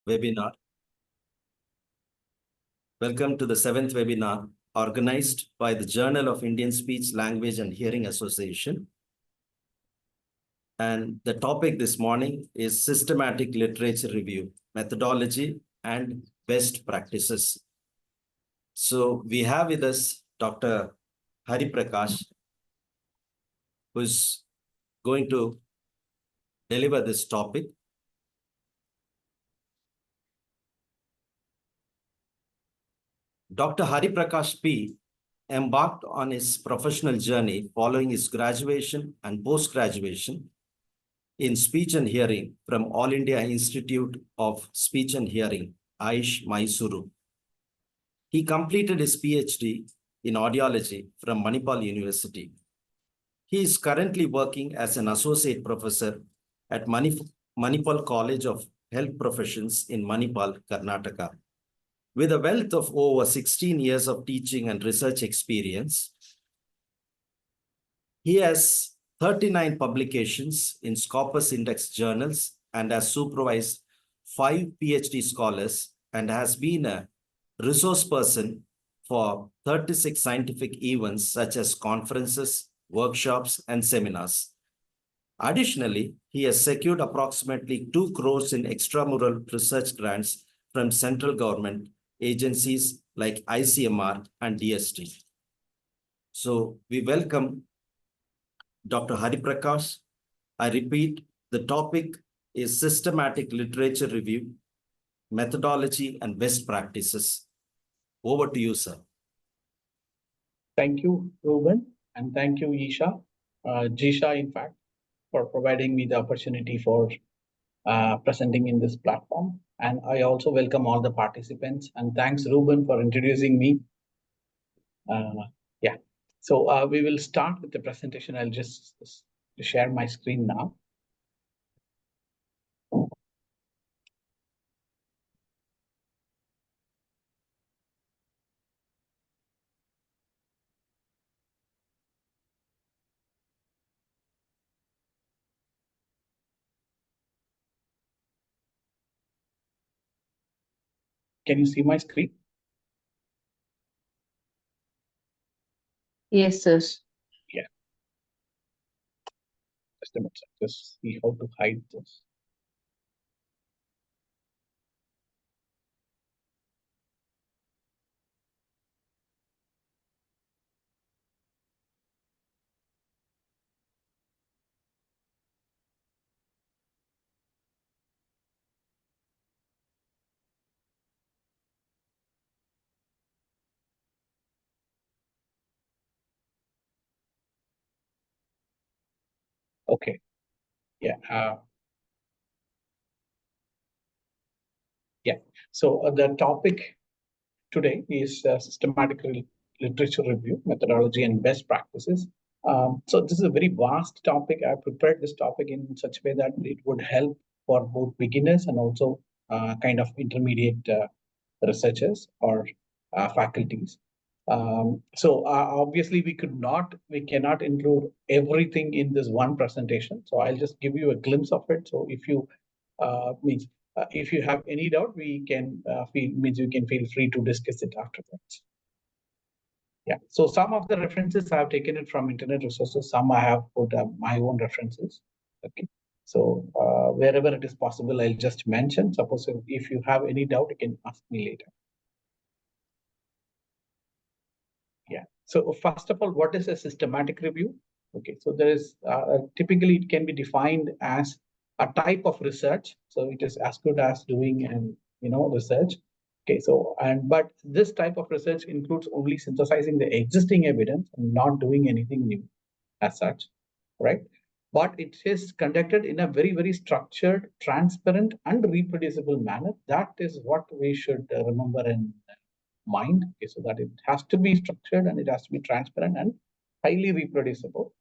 webinar. Welcome to the 7th webinar organized by the Journal of Indian Speech, Language and Hearing Association. And the topic this morning is systematic literature review, methodology and best practices. So we have with us Dr. Hariprakash, who is going to deliver this topic. Dr. Hariprakash P. embarked on his professional journey following his graduation and post-graduation in speech and hearing from All India Institute of Speech and Hearing, AISH, Mysuru. He completed his PhD in audiology from Manipal University. He is currently working as an associate professor at Manipal College of Health Professions in Manipal, Karnataka. With a wealth of over 16 years of teaching and research experience, he has 39 publications in Scopus Index journals and has supervised 5 PhD scholars and has been a resource person for 36 scientific events such as conferences, workshops, and seminars. Additionally, he has secured approximately 2 crores in extramural research grants from central government agencies like ICMR and DST. So we welcome Dr. Hariprakash. I repeat, the topic is systematic literature review, methodology, and best practices. Over to you, sir. Thank you, Reuben, and thank you, JISHA, in fact, for providing me the opportunity for presenting in this platform. And I also welcome all the participants, and thanks, Reuben, for introducing me. So we will start with the presentation. I'll just share my screen now. Can you see my screen? Yes, sir. Yeah. Just a minute, just see how to hide this. Okay. Yeah. So the topic today is systematic literature review, methodology, and best practices. So this is a very vast topic. I prepared this topic in such a way that it would help for both beginners and also kind of intermediate researchers or faculties. So obviously we cannot include everything in this one presentation. So I'll just give you a glimpse of it. So if you if you have any doubt, we can you can feel free to discuss it afterwards. Yeah. So some of the references I have taken it from internet resources. Some I have put my own references. Okay. So wherever it is possible, I'll just mention. Suppose if you have any doubt, you can ask me later. Yeah. So first of all, what is a systematic review? Okay. So there is typically it can be defined as a type of research. So it is as good as doing research. Okay. So but this type of research includes only synthesizing the existing evidence and not doing anything new as such, right? But it is conducted in a very, very structured, transparent, and reproducible manner. That is what we should remember in mind. Okay, so that it has to be structured and it has to be transparent and highly reproducible,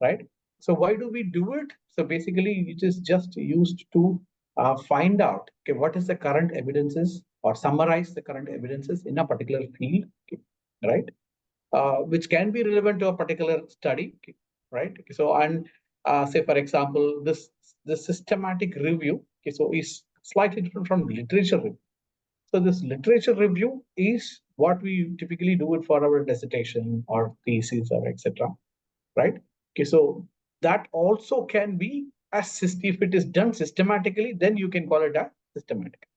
right? So why do we do it? So basically, it is just used to find out, okay, what is the current evidences or summarize the current evidences in a particular field, okay, right? Which can be relevant to a particular study, okay, right? Okay, so and say for example, this systematic review, okay, so is slightly different from literature review. So this literature review is what we typically do it for our dissertation or thesis or etc. Right? Okay, so that also can be as if it is done systematically, then you can call it a systematic.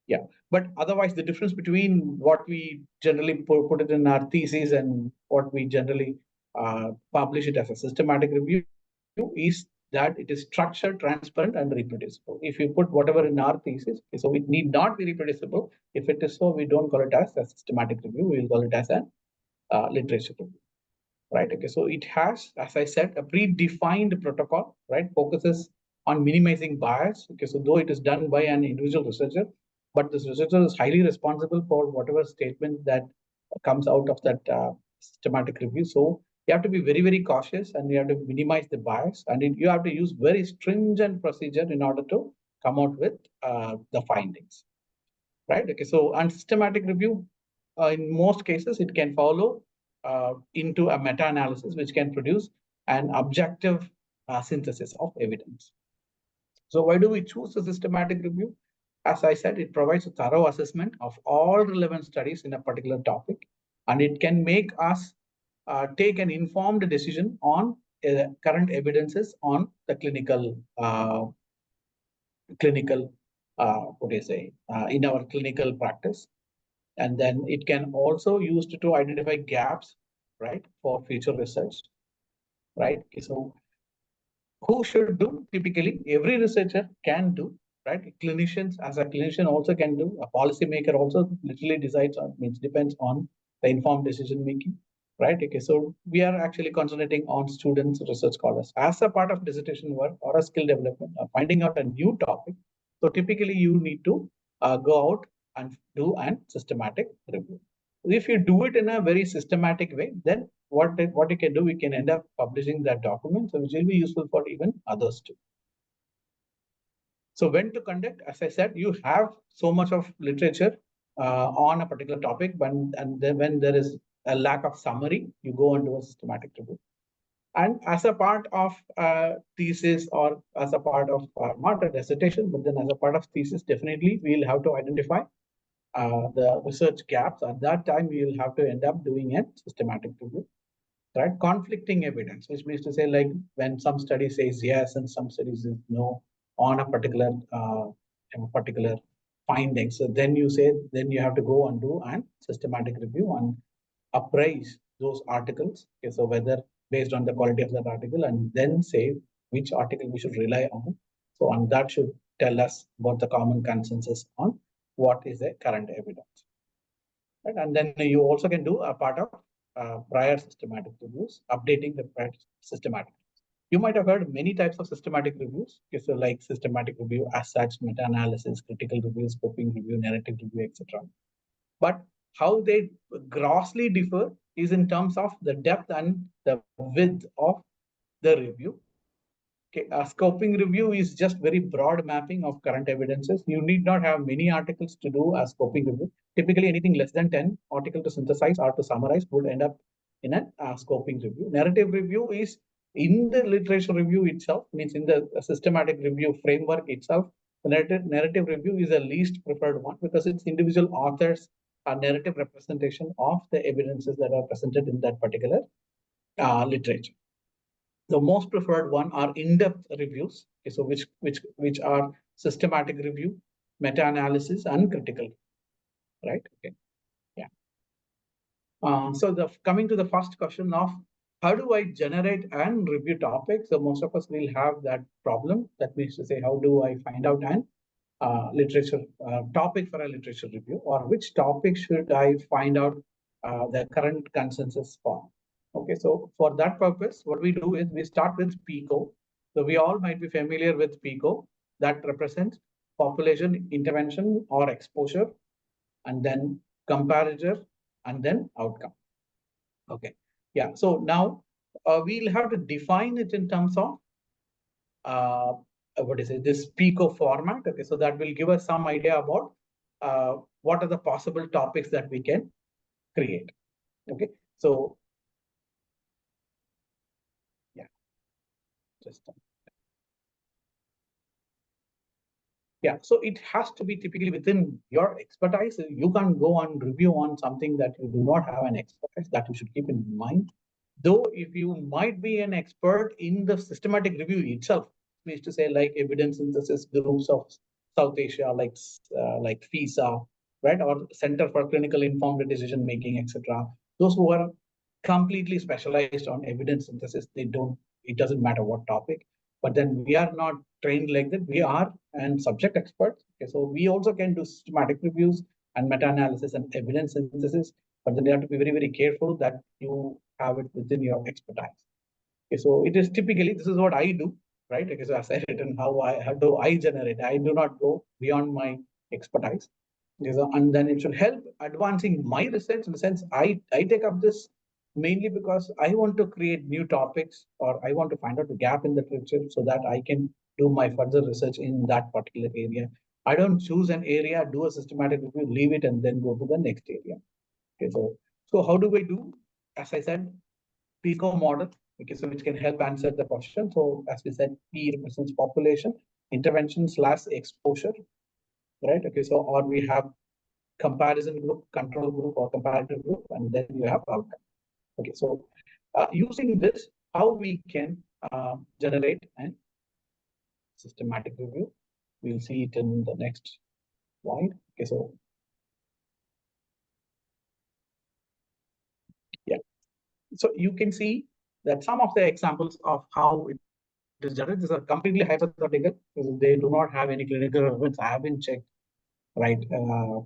Yeah, but otherwise the difference between what we generally put it in our thesis and what we generally publish it as a systematic review is that it is structured, transparent, and reproducible. If you put whatever in our thesis, so it need not be reproducible. If it is so, we don't call it as a systematic review. We will call it as a literature review. Right. Okay. So it has, as I said, a predefined protocol. Right. Focuses on minimizing bias. Okay. So though it is done by an individual researcher, but this researcher is highly responsible for whatever statement that comes out of that systematic review. So you have to be very, very cautious, and you have to minimize the bias, and you have to use very stringent procedure in order to come out with the findings. Right. Okay. So and systematic review, in most cases, it can follow into a meta-analysis, which can produce an objective synthesis of evidence. So why do we choose a systematic review? As I said, it provides a thorough assessment of all relevant studies in a particular topic, and it can make us take an informed decision on current evidences on the clinical what do you say, in our clinical practice. And then it can also used to identify gaps, right, for future research, right? So who should do? Typically, every researcher can do, right? Clinicians, as a clinician, also can do. A policymaker also literally decides on, means depends on the informed decision making, right? Okay, so we are actually concentrating on students, research scholars as a part of dissertation work or a skill development, finding out a new topic. So typically, you need to go out and do an systematic review. If you do it in a very systematic way, then what you can do, we can end up publishing that document, so which will be useful for even others too. So when to conduct, as I said, you have so much of literature on a particular topic, and then when there is a lack of summary, you go and do a systematic review. And as a part of thesis, or as a part of not a dissertation, but then as a part of thesis, definitely we'll have to identify the research gaps. At that time, we will have to end up doing a systematic review. Right? Conflicting evidence, which means to say, like when some study says yes and some studies says no on a particular finding. So then you say, then you have to go and do a systematic review and appraise those articles. Okay, so whether based on the quality of that article, and then say which article we should rely on. So and that should tell us about the common consensus on what is the current evidence. Right? And then you also can do a part of prior systematic reviews, updating the prior systematic. You might have heard many types of systematic reviews. Okay, so like systematic review, as such, meta-analysis, critical review, scoping review, narrative review, etc. But how they grossly differ is in terms of the depth and the width of the review. Okay, a scoping review is just very broad mapping of current evidences. You need not have many articles to do a scoping review. Typically, anything less than 10 articles to synthesize or to summarize would end up in a scoping review. Narrative review is in the literature review itself, means in the systematic review framework itself. The narrative review is the least preferred one because it's individual authors' narrative representation of the evidences that are presented in that particular literature. The most preferred one are in-depth reviews, okay, so which are systematic review, meta-analysis, and critical, right? Okay, yeah. So coming to the first question of how do I generate and review topics? So most of us will have that problem. That means to say, how do I find out an literature topic for a literature review, or which topic should I find out the current consensus for? Okay, so for that purpose, what we do is we start with PICO. So we all might be familiar with PICO, that represents population intervention or exposure, and then comparator, and then outcome. Okay, yeah. So now we'll have to define it in terms of what is it, this PICO format. Okay, so that will give us some idea about what are the possible topics that we can create. Okay, so yeah, just Yeah, so it has to be typically within your expertise. You can't go on review on something that you do not have an expertise. That you should keep in mind. Though if you might be an expert in the systematic review itself, means to say like evidence synthesis groups of South Asia, like FISA, right, or Center for Clinical Informed Decision Making, etc. Those who are completely specialized on evidence synthesis, they don't. It doesn't matter what topic. But then we are not trained like that. We are and subject experts. Okay, so we also can do systematic reviews and meta-analysis and evidence synthesis. But then you have to be very, very careful that you have it within your expertise. Okay, so it is typically, this is what I do, right? Because as I written, how do I generate? I do not go beyond my expertise. And then it should help advancing my research in the sense I take up this mainly because I want to create new topics or I want to find out the gap in the literature so that I can do my further research in that particular area. I don't choose an area, do a systematic review, leave it, and then go to the next area. Okay, so how do we do? As I said, PICO model, okay, so which can help answer the question. So as we said, P represents population, intervention / exposure, right? Okay, so or we have comparison group, control group, or comparative group, and then you have outcome. Okay, so using this, how we can generate a systematic review. We'll see it in the next slide. Okay, so yeah, so you can see that some of the examples of how it is generated. These are completely hypothetical. They do not have any clinical relevance. I haven't checked, right,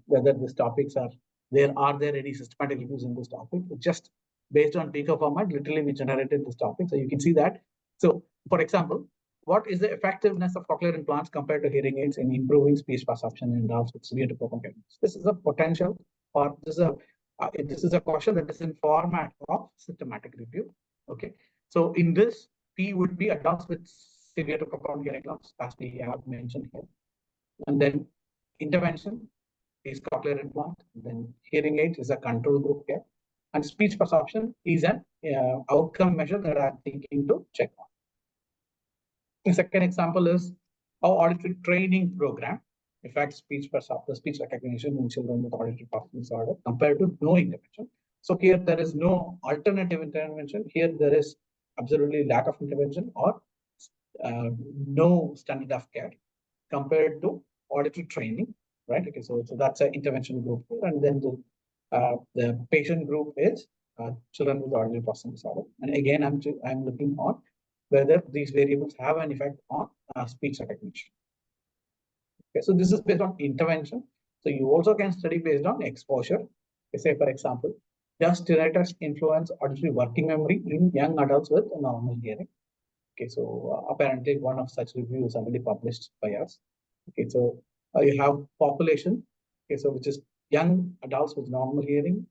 whether these topics are there any systematic reviews in this topic. Just based on PICO format, literally we generated this topic. So you can see that. So for example, what is the effectiveness of cochlear implants compared to hearing aids in improving speech perception in adults with severe to profound hearing? This is a potential, or this is a question that is in format of systematic review. Okay, so in this, P would be adults with severe to profound hearing loss, as we have mentioned here, and then intervention is cochlear implant, then hearing aids is a control group here, and speech perception is an outcome measure that I'm thinking to check on. The second example is our auditory training program affects speech perception, speech recognition in children with auditory processing disorder compared to no intervention. So here there is no alternative intervention. Here there is absolutely lack of intervention or no standard of care compared to auditory training, right? Okay, so that's an intervention group, and then the patient group is children with auditory processing disorder. And again, I'm looking on whether these variables have an effect on speech recognition. Okay, so this is based on intervention. So you also can study based on exposure. Say, for example, does tinnitus influence auditory working memory in young adults with normal hearing? Okay, so apparently one of such reviews already published by us. Okay, so you have population, okay, so which is young adults with normal hearing.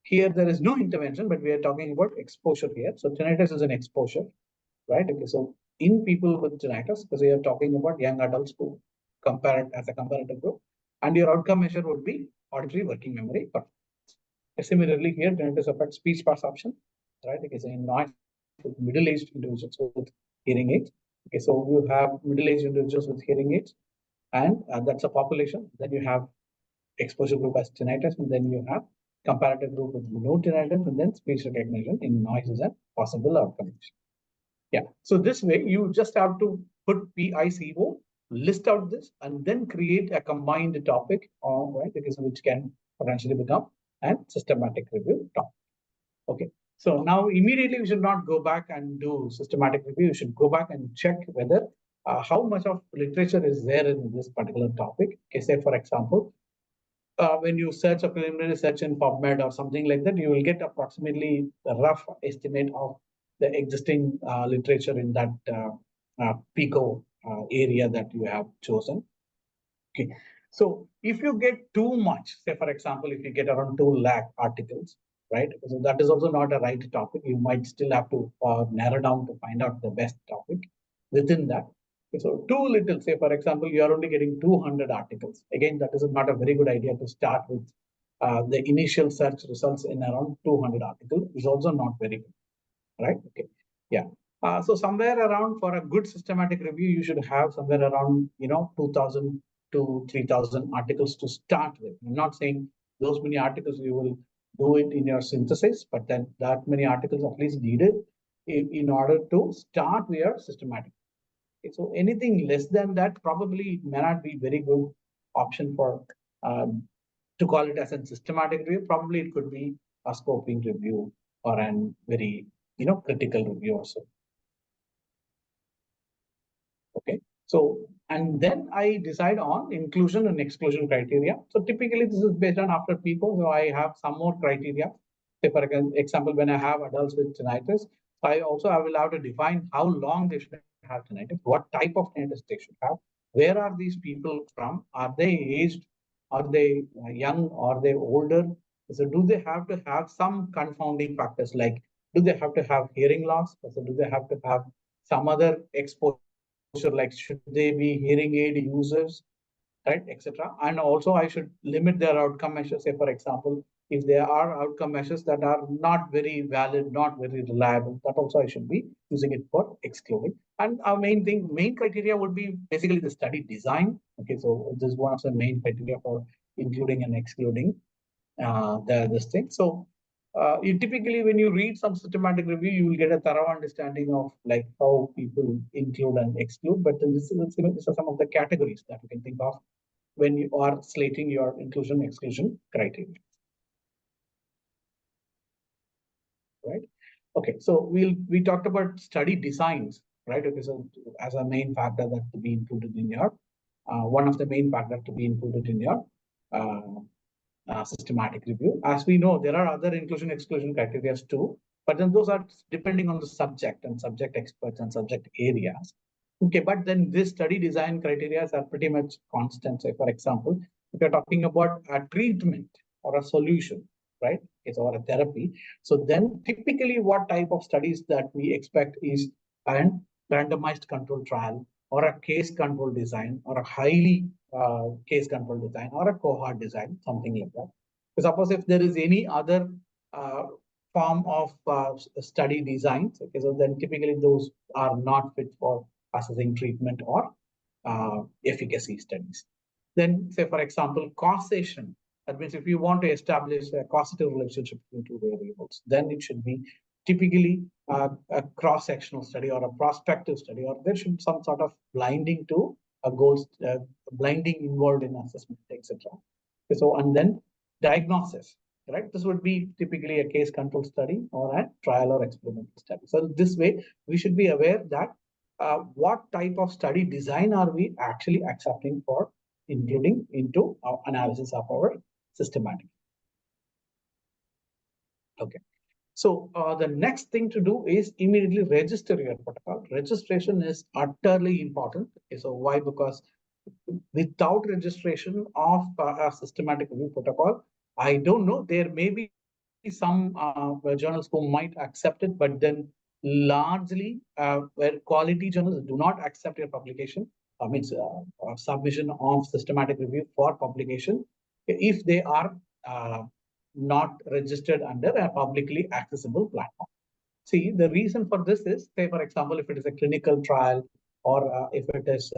Here there is no intervention, but we are talking about exposure here. So tinnitus is an exposure, right? Okay, so in people with tinnitus, because we are talking about young adults who compare it as a comparative group, and your outcome measure would be auditory working memory. Similarly, here tinnitus affects speech perception, right? Okay, so in noise with middle-aged individuals with hearing aids. Okay, so you have middle-aged individuals with hearing aids, and that's a population. Then you have exposure group as tinnitus, and then you have comparative group with no tinnitus, and then speech recognition in noise is a possible outcome. Yeah, so this way you just have to put PICO, list out this, and then create a combined topic, right? Because which can potentially become a systematic review topic. Okay, so now immediately we should not go back and do systematic review. You should go back and check whether how much of literature is there in this particular topic. Okay, say for example, when you search a preliminary search in PubMed or something like that, you will get approximately a rough estimate of the existing literature in that PICO area that you have chosen. Okay, so if you get too much, say for example, if you get around 2 lakh articles, right? So that is also not a right topic. You might still have to narrow down to find out the best topic within that. Okay, so too little, say for example, you are only getting 200 articles. Again, that is not a very good idea to start with the initial search results in around 200 articles. Is also not very good, right? Okay, yeah. So somewhere around for a good systematic review, you should have somewhere around 2,000 to 3,000 articles to start with. I'm not saying those many articles you will do it in your synthesis, but then that many articles at least needed in order to start your systematic. Okay, so anything less than that, probably it may not be very good option for to call it as a systematic review. Probably it could be a scoping review or an very critical review also. Okay, so and then I decide on inclusion and exclusion criteria. So typically this is based on after people. So I have some more criteria. Say for example, when I have adults with tinnitus, I will have to define how long they should have tinnitus, what type of tinnitus they should have, where are these people from, are they aged, are they young, are they older? So do they have to have some confounding factors, like do they have to have hearing loss? So do they have to have some other exposure, like should they be hearing aid users, right, etc. And also I should limit their outcome measures. Say for example, if there are outcome measures that are not very valid, not very reliable, that also I should be using it for excluding. And our main criteria would be basically the study design. Okay, so this is one of the main criteria for including and excluding this thing. So you typically, when you read some systematic review, you will get a thorough understanding of like how people include and exclude. But then these are some of the categories that you can think of when you are slating your inclusion exclusion criteria. Right. Okay. So we talked about study designs, right? Okay. So as a main factor that to be included in your one of the main factors to be included in your systematic review. As we know, there are other inclusion exclusion criteria too, but then those are depending on the subject and subject experts and subject areas. Okay, but then this study design criteria are pretty much constant. Say, for example, if you're talking about a treatment or a solution, right? It's or a therapy. So then typically what type of studies that we expect is an randomized control trial or a case control design or a highly case control design or a cohort design, something like that. So suppose if there is any other form of study designs, okay, so then typically those are not fit for assessing treatment or efficacy studies. Then say, for example, causation. That means if you want to establish a causative relationship between two variables, then it should be typically a cross-sectional study or a prospective study, or there should be some sort of blinding to a goal, blinding involved in assessment, etc. So, and then diagnosis, right? This would be typically a case control study or a trial or experimental study. So this way, we should be aware that what type of study design are we actually accepting for including into our analysis of our systematic. Okay. So the next thing to do is immediately register your protocol. Registration is utterly important. Okay, so why? Because without registration of a systematic review protocol, I don't know, there may be some journals who might accept it, but then largely where quality journals do not accept your publication, means submission of systematic review for publication, if they are not registered under a publicly accessible platform. See, the reason for this is, say, for example, if it is a clinical trial or if it is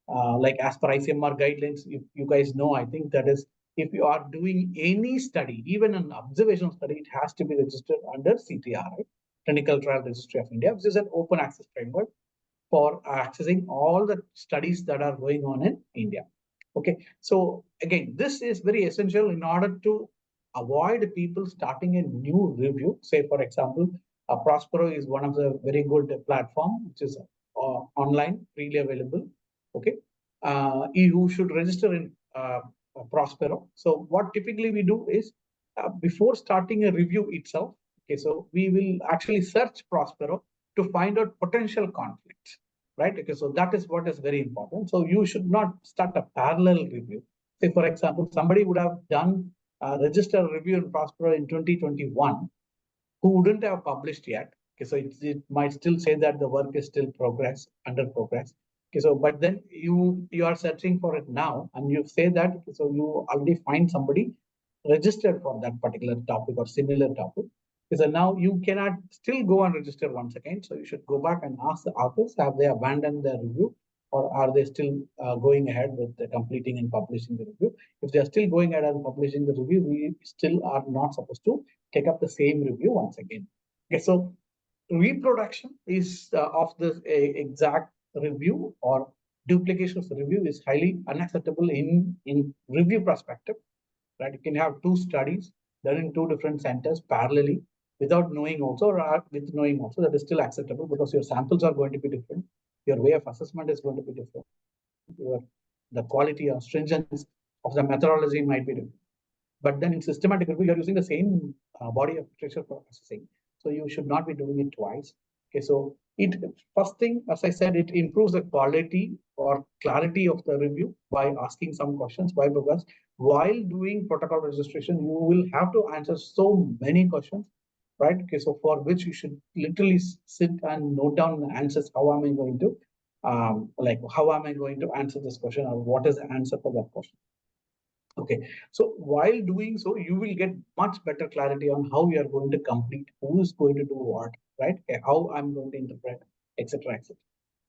like as per ICMR guidelines, you guys know, I think that is, if you are doing any study, even an observational study, it has to be registered under CTR, right? Clinical Trial Registry of India, which is an open access framework for accessing all the studies that are going on in India. Okay, so again, this is very essential in order to avoid people starting a new review. Say, for example, Prospero is one of the very good platform, which is online, freely available. Okay, you should register in Prospero. So what typically we do is before starting a review itself, okay, so we will actually search Prospero to find out potential conflicts, right? Okay, so that is what is very important. So you should not start a parallel review. Say, for example, somebody would have done register a review in Prospero in 2021 who wouldn't have published yet. Okay, so it might still say that the work is still under progress. Okay, so but then you are searching for it now, and you say that, okay, so you already find somebody registered for that particular topic or similar topic. Okay, so now you cannot still go and register once again. So you should go back and ask the authors, have they abandoned their review? or are they still going ahead with completing and publishing the review? If they are still going ahead and publishing the review, we still are not supposed to take up the same review once again. Okay, so reproduction is of the exact review or duplication of the review is highly unacceptable in review perspective, right? You can have two studies done in two different centers parallelly without knowing also, or with knowing also, that is still acceptable because your samples are going to be different. Your way of assessment is going to be different. The quality or stringence of the methodology might be different. But then in systematic review, you're using the same body of literature for assessing. So you should not be doing it twice. Okay, so first thing, as I said, it improves the quality or clarity of the review by asking some questions. Why? Because while doing protocol registration, you will have to answer so many questions, right? Okay, so for which you should literally sit and note down the answers. How am I going to, how am I going to answer this question, or what is the answer for that question? Okay, so while doing so, you will get much better clarity on how you are going to complete, who is going to do what, right? Okay, how I'm going to interpret, etc., etc.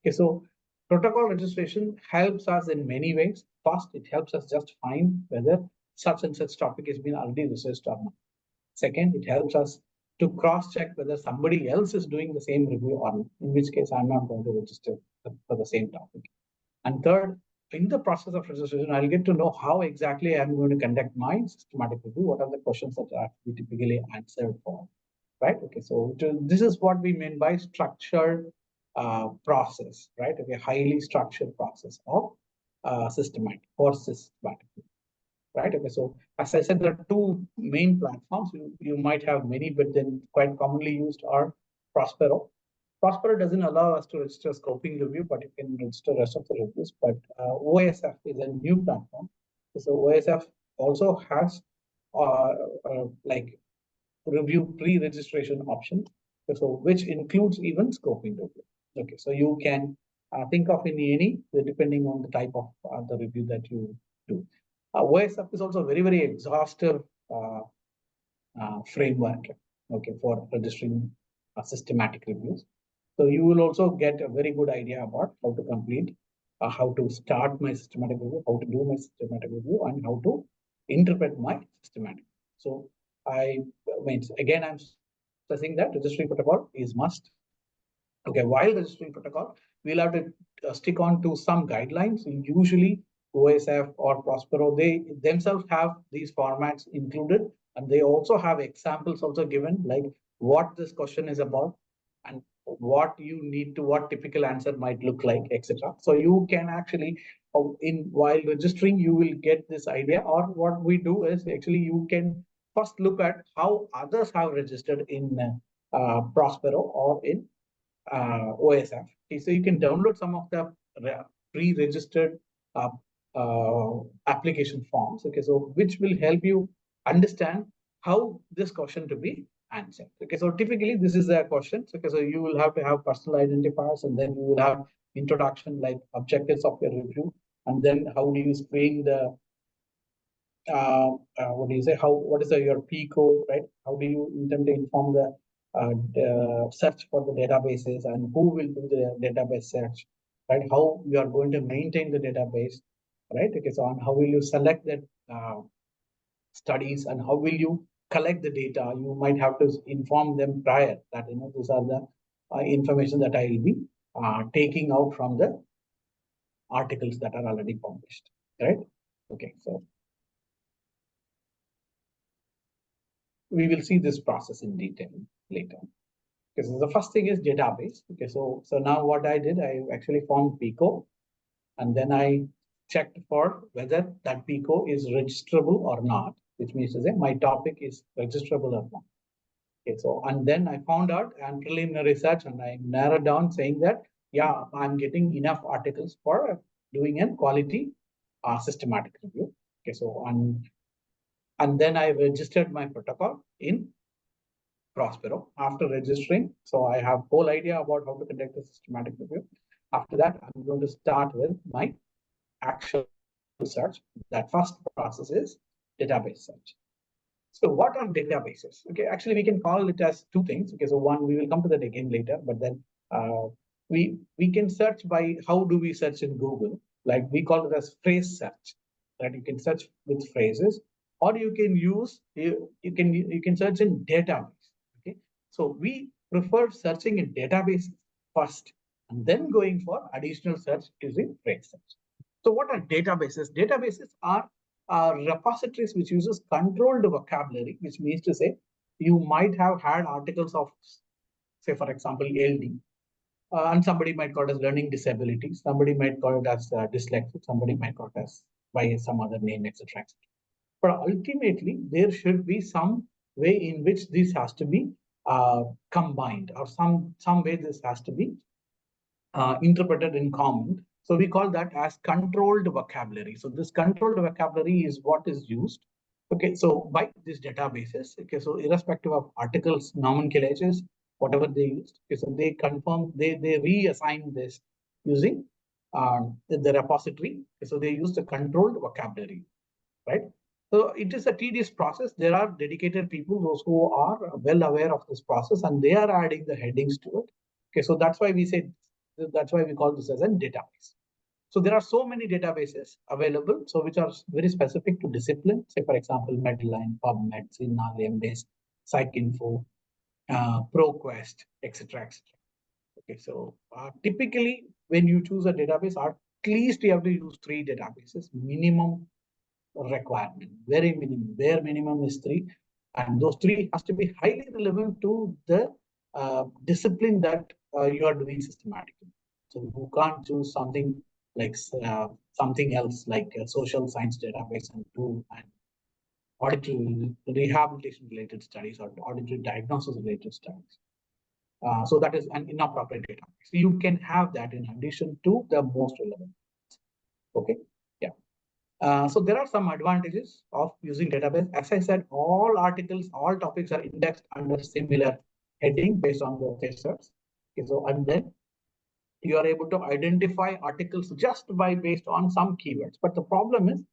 Okay, so protocol registration helps us in many ways. First, it helps us just find whether such and such topic has been already researched or not. Second, it helps us to cross-check whether somebody else is doing the same review or not, in which case I'm not going to register for the same topic. And third, in the process of registration, I'll get to know how exactly I'm going to conduct my systematic review. What are the questions that are typically answered for, right? Okay, so this is what we mean by structured process, right? Okay, highly structured process of systematic or systematic, right? Okay, so as I said, there are two main platforms. You might have many, but then quite commonly used are Prospero. Prospero doesn't allow us to register scoping review, but you can register rest of the reviews. But OSF is a new platform. So OSF also has like review pre-registration option, so which includes even scoping review. Okay, so you can think of any depending on the type of the review that you do. OSF is also very exhaustive framework, okay, for registering systematic reviews. So you will also get a very good idea about how to complete, how to start my systematic review, how to do my systematic review, and how to interpret my systematic. So I mean, again, I'm stressing that registry protocol is must. Okay, while registering protocol, we'll have to stick on to some guidelines. Usually OSF or Prospero, they themselves have these formats included, and they also have examples also given, like what this question is about and what you need to, what typical answer might look like, etc. So you can actually, while registering, you will get this idea. Or what we do is actually you can first look at how others have registered in Prospero or in OSF. Okay, so you can download some of the pre-registered uh, application forms. Okay, so which will help you understand how this question to be answered. Okay, so typically this is a question. Okay, so you will have to have personal identifiers, and then you will have introduction like objectives of your review, and then how do you screen the what do you say? What is your P code, right? How do you intend to inform the search for the databases, and who will do the database search, right? How you are going to maintain the database, right? Okay, so on how will you select that studies, and how will you collect the data? You might have to inform them prior that these are the information that I will be taking out from the articles that are already published, right? Okay, so we will see this process in detail later. Okay, so the first thing is database. Okay, so now what I did, I actually formed PICO, and then I checked for whether that PICO is registrable or not, which means to say my topic is registrable or not. Okay, so and then I found out and preliminary research, and I narrowed down saying that yeah, I'm getting enough articles for doing a quality systematic review. Okay, so and then I registered my protocol in Prospero after registering. So I have whole idea about how to conduct a systematic review. After that, I'm going to start with my actual search. That first process is database search. So what are databases? Okay, actually we can call it as two things. Okay, so one, we will come to that again later, but then we can search by, how do we search in Google? Like we call it as phrase search, that you can search with phrases, or you can use, you can search in database. Okay, so we prefer searching in database first, and then going for additional search using phrase search. So what are databases? Databases are repositories which uses controlled vocabulary, which means to say you might have had articles of, say for example, LD, and somebody might call it as learning disability, somebody might call it as dyslexic, somebody might call it as by some other name, etc. But ultimately, there should be some way in which this has to be combined, or some way this has to be interpreted in common. So we call that as controlled vocabulary. So this controlled vocabulary is what is used. Okay, so by these databases, okay, so irrespective of articles, nomenclatures, whatever they used, okay, so they confirm, they reassign this using the repository. Okay, so they use the controlled vocabulary, right? So it is a tedious process. There are dedicated people, those who are well aware of this process, and they are adding the headings to it. Okay, so that's why we say, that's why we call this as a database. So there are so many databases available, so which are very specific to discipline. Say, for example, Medline, PubMed, CINA, LMDASE, PsycInfo, ProQuest, etc., etc. Okay, so typically when you choose a database, at least you have to use 3 databases minimum requirement. Very minimum, bare minimum is 3, and those 3 has to be highly relevant to the discipline that you are doing systematically. So you can't choose something like something else like a social science database and do and auditory rehabilitation related studies or auditory diagnosis related studies. So that is an inappropriate database. You can have that in addition to the most relevant. Okay, yeah. So there are some advantages of using database. As I said, all articles, all topics are indexed under similar heading based on the research. Okay, so and then you are able to identify articles just by based on some keywords. But the problem is,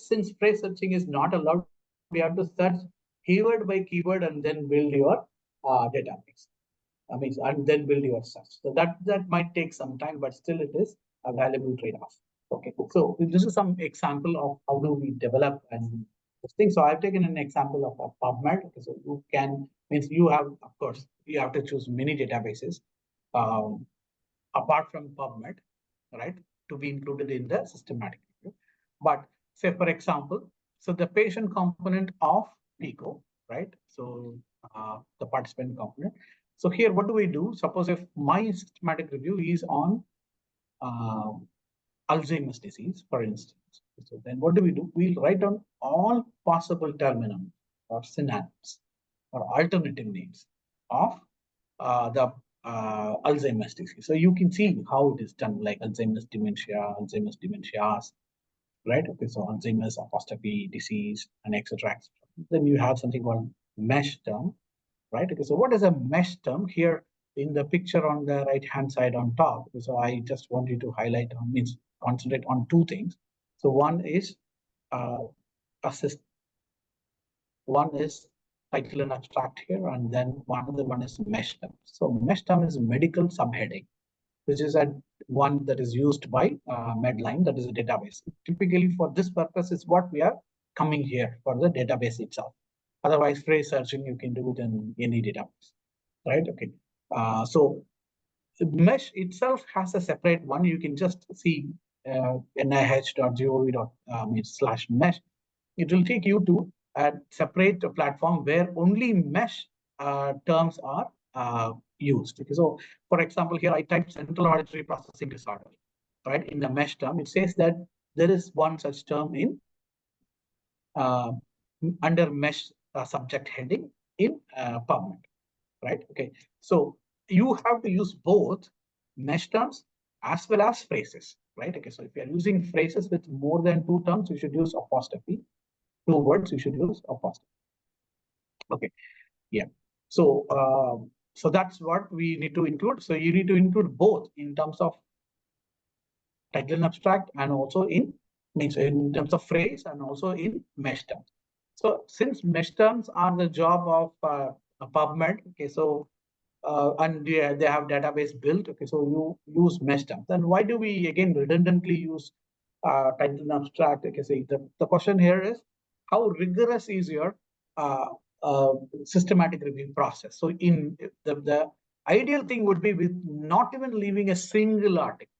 since phrase searching is not allowed, we have to search keyword by keyword and then build your database. I mean, and then build your search. So that might take some time, but still it is a valuable trade-off. Okay, so this is some example of how do we develop and this thing. So I've taken an example of a PubMed. Okay, so you can, means you have, of course, you have to choose many databases apart from PubMed, right, to be included in the systematic review. But say, for example, so the patient component of PICO, right? So the participant component. So here, what do we do? Suppose if my systematic review is on Alzheimer's disease, for instance. So then what do? We'll write down all possible terminals or synonyms or alternative names of the Alzheimer's disease. So you can see how it is done, like Alzheimer's dementia, Alzheimer's dementias, right? Okay, so Alzheimer's apostrophe disease and etc. etc. Then you have something called mesh term, right? Okay, so what is a mesh term here in the picture on the right hand side on top? So I just want you to highlight on, means concentrate on 2 things. So one is assist, one is title and abstract here, and then another one is mesh term. So mesh term is medical subheading, which is one that is used by Medline, that is a database. Typically for this purpose is what we are coming here for the database itself. Otherwise, phrase searching, you can do it in any database, right? Okay. So mesh itself has a separate one. You can just see nih.gov.mesh. It will take you to a separate platform where only mesh terms are used. Okay, so for example, here I typed central auditory processing disorder, right? In the mesh term, it says that there is one such term in under mesh subject heading in PubMed, right? Okay, so you have to use both mesh terms as well as phrases, right? Okay, so if you are using phrases with more than 2 terms, you should use apostrophe. 2 words, you should use apostrophe. Okay, yeah. So so that's what we need to include. So you need to include both in terms of title and abstract, and also in terms of phrase, and also in mesh terms. So since mesh terms are the job of PubMed, okay, so and they have database built. Okay, so you use mesh terms. Then why do we again redundantly use title and abstract? Okay, so the question here is, how rigorous is your uh, uh, systematic review process? So in the ideal thing would be with not even leaving a single article,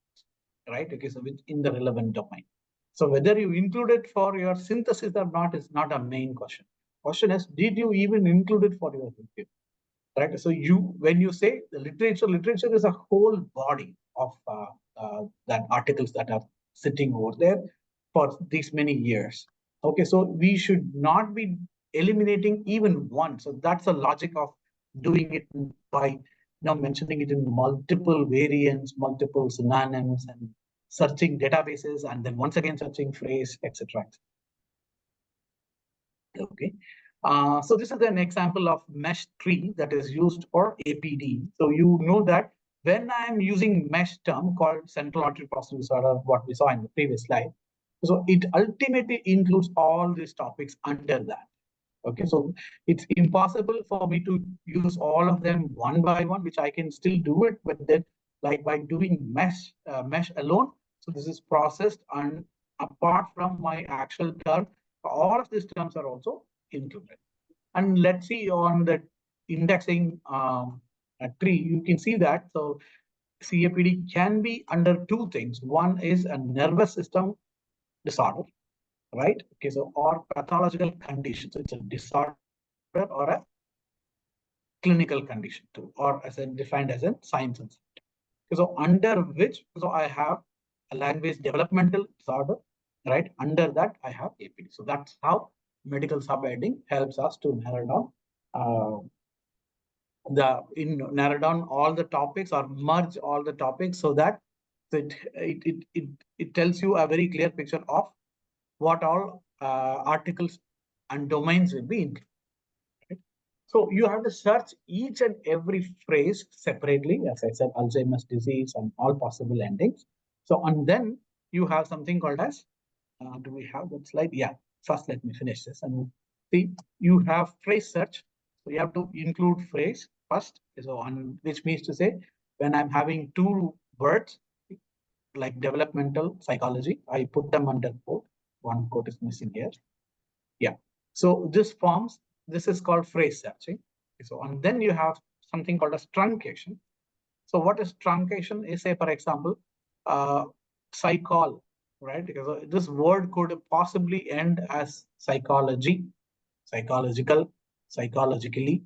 right? Okay, so in the relevant domain. So whether you include it for your synthesis or not is not a main question. Question is, did you even include it for your review? Right. So when you say the literature is a whole body of that articles that are sitting over there for these many years. Okay, so we should not be eliminating even one. So that's the logic of doing it by mentioning it in multiple variants, multiple synonyms, and searching databases, and then once again searching phrase, etc. Okay. So this is an example of mesh tree that is used for APD. So you know that when I'm using mesh term called central auditory processing disorder, what we saw in the previous slide, so it ultimately includes all these topics under that. Okay, so it's impossible for me to use all of them one by one, which I can still do it, but then like by doing mesh alone. So this is processed, and apart from my actual term, all of these terms are also included. And let's see on the indexing tree, you can see that. So CAPD can be under two things. One is a nervous system disorder, right? Okay, so or pathological condition. So it's a disorder or a clinical condition too, or as defined as a science and subject. Okay, so under which, so I have a language developmental disorder, right? Under that I have APD. So that's how medical subheading helps us to narrow down all the topics or merge all the topics, so that it tells you a very clear picture of what all articles and domains will be included. Right? So you have to search each and every phrase separately, as I said, Alzheimer's disease and all possible endings. So, and then you have something called as, do we have that slide? Yeah, first let me finish this. And see, you have phrase search. So you have to include phrase first. So on, which means to say, when I'm having two words, like developmental psychology, I put them under quote. One quote is missing here. Yeah. So this is called phrase searching. So, and then you have something called as truncation. So what is truncation is, say, for example, psychol, right? Because this word could possibly end as psychology, psychological, psychologically,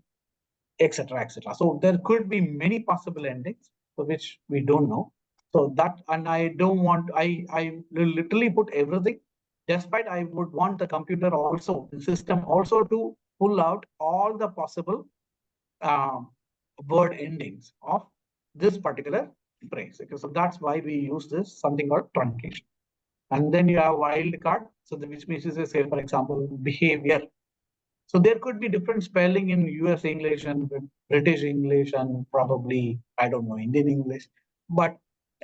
etc., etc. So there could be many possible endings, for which we don't know. So that, and I don't want, I literally put everything, despite I would want the computer also, the system also to pull out all the possible um, word endings of this particular phrase. Okay, so that's why we use this something called truncation. And then you have wildcard, so which means to say, for example, behavior. So there could be different spelling in US English and British English and probably, I don't know, Indian English. But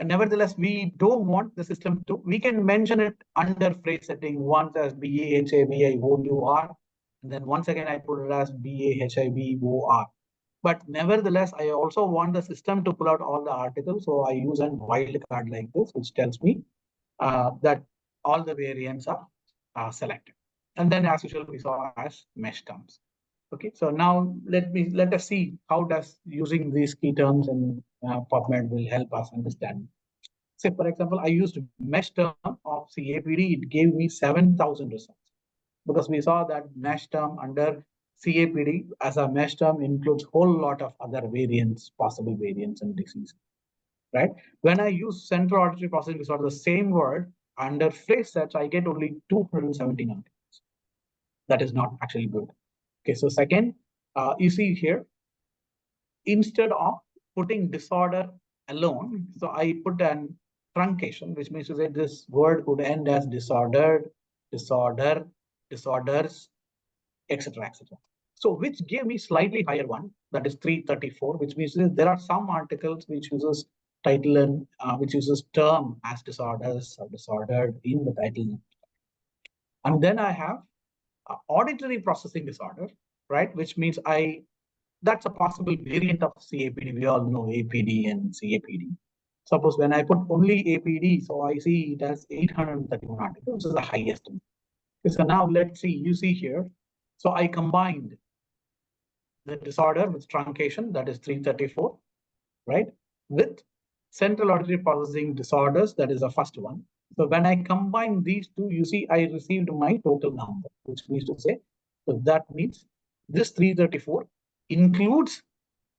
nevertheless, we don't want the system to, we can mention it under phrase setting once as BAHIBIOUR. And then once again, I put it as BAHIBOR. But nevertheless, I also want the system to pull out all the articles. So I use a wildcard like this, which tells me that all the variants are selected. And then as usual, we saw as mesh terms. Okay, so now let us see how does using these key terms and PubMed will help us understand. Say, for example, I used mesh term of CAPD, it gave me 7,000 results, because we saw that mesh term under CAPD as a mesh term includes whole lot of other variants, possible variants and disease, right? When I use central auditory processing disorder, the same word under phrase search, I get only 217 articles. That is not actually good. Okay, so second, you see here, instead of putting disorder alone, so I put an truncation, which means to say this word could end as disordered, disorder, disorders, etc., etc. So which gave me slightly higher one, that is 334, which means there are some articles which uses title and which uses term as disorders or disordered in the title. And then I have auditory processing disorder, right? Which means that's a possible variant of CAPD. We all know APD and CAPD. Suppose when I put only APD, so I see it as 831 articles, which is the highest. So now let's see, you see here. So I combined the disorder with truncation, that is 334, right? With central auditory processing disorders, that is the first one. So when I combine these two, you see I received my total number, which means to say, so that means this 334 includes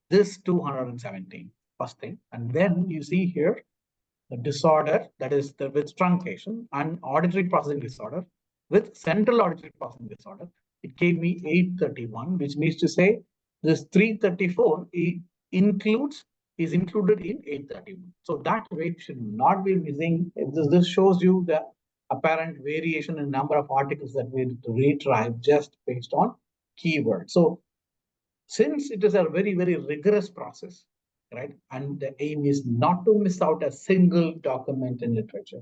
this 217, first thing. And then you see here the disorder, that is the with truncation and auditory processing disorder with central auditory processing disorder. It gave me 831, which means to say this 334 includes is included in 831. So that weight should not be missing. This shows you the apparent variation in number of articles that we retrieve just based on keywords. So since it is a very, very rigorous process, right? And the aim is not to miss out a single document in literature.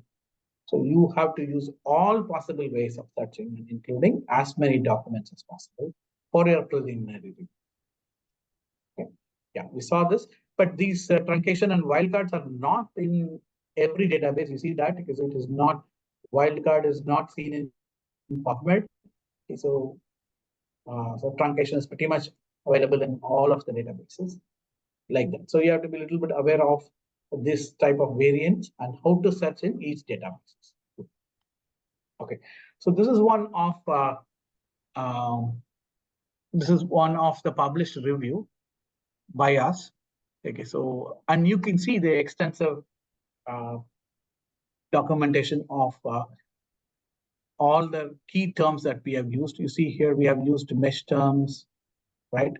So you have to use all possible ways of searching, including as many documents as possible for your preliminary review. Okay. Yeah, we saw this, but these truncation and wildcards are not in every database. You see that because it is not, wildcard is not seen in PubMed. Okay, so truncation is pretty much available in all of the databases like that. So you have to be a little bit aware of this type of variants and how to search in each database. Okay, so this is one of the published review by us. Okay, so and you can see the extensive documentation of all the key terms that we have used. You see here we have used mesh terms, right,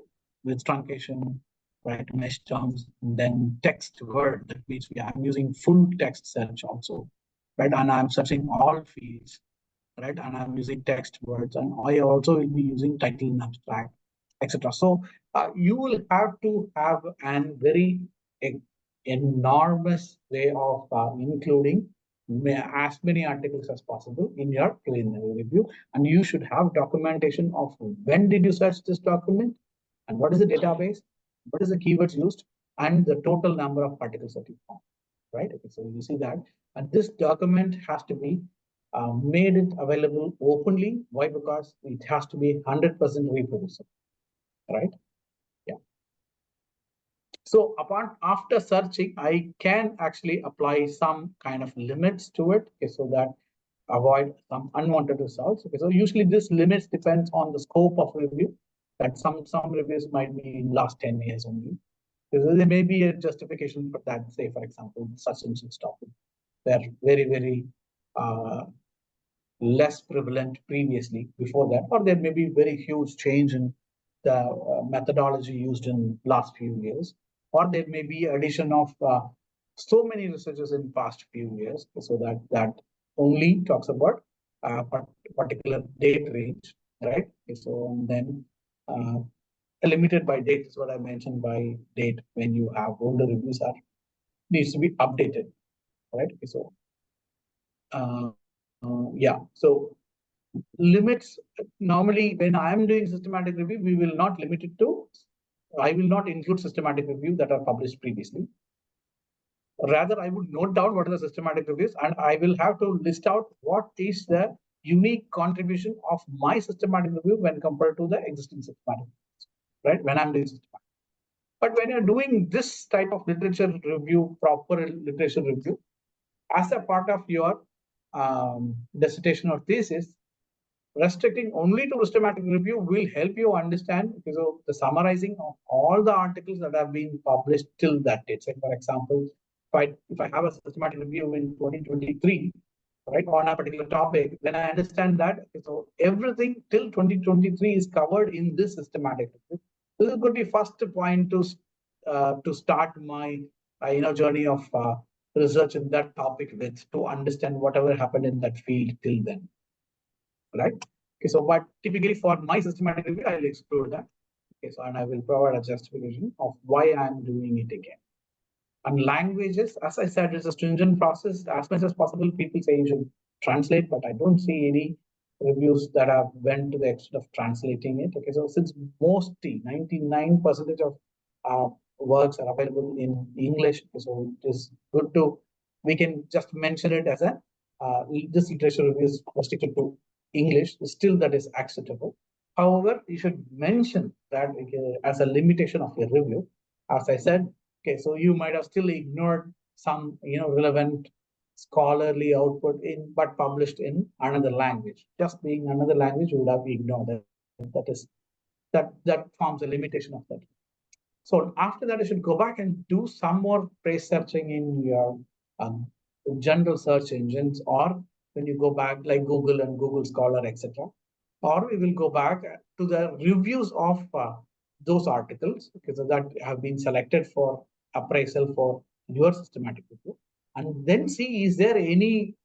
with truncation, right, mesh terms, and then text word. That means I'm using full text search also, right, and I'm searching all fields, right, and I'm using text words, and I also will be using title and abstract, etc. So you will have to have an very enormous way of including as many articles as possible in your preliminary review, and you should have documentation of when did you search this document, and what is the database, what is the keywords used, and the total number of articles that you found, right? Okay, so you see that, and this document has to be made it available openly. Why? Because it has to be 100% reproducible, right? Yeah. So after searching, I can actually apply some kind of limits to it, okay, so that avoid some unwanted results. Okay, so usually this limits depends on the scope of review. That some reviews might be in last 10 years only. So there may be a justification for that. Say, for example, such and such topic, they're very, very less prevalent previously before that, or there may be very huge change in the methodology used in last few years, or there may be addition of so many researchers in past few years, so that only talks about a particular date range, right? So and then limited by date is what I mentioned by date when you have older reviews are needs to be updated, right? So yeah, so limits normally when I am doing systematic review, we will not limit it to, I will not include systematic review that are published previously. Rather, I would note down what are the systematic reviews, and I will have to list out what is the unique contribution of my systematic review when compared to the existing systematic reviews, right? When I'm doing systematic. But when you're doing this type of literature review, proper literature review, as a part of your dissertation or thesis, restricting only to systematic review will help you understand, because of the summarizing of all the articles that have been published till that date. Say, for example, if I have a systematic review in 2023, right, on a particular topic, then I understand that so everything till 2023 is covered in this systematic review. This is going to be first point to start my journey of research in that topic with, to understand whatever happened in that field till then, right? Okay, so but typically for my systematic review, I will explore that. Okay, so and I will provide a justification of why I'm doing it again. And languages, as I said, it's a stringent process. As much as possible, people say you should translate, but I don't see any reviews that have went to the extent of translating it. Okay, so since mostly 99% of works are available in English, so it is good to, we can just mention it as a this literature review is restricted to English. Still, that is acceptable. However, you should mention that as a limitation of your review. As I said, okay, so you might have still ignored some relevant scholarly output in but published in another language. Just being another language would have been ignored. That forms a limitation of that. So after that, you should go back and do some more phrase searching in your general search engines, or when you go back like Google and Google Scholar, etc. Or we will go back to the reviews of those articles, because that have been selected for appraisal for your systematic review, and then see, is there any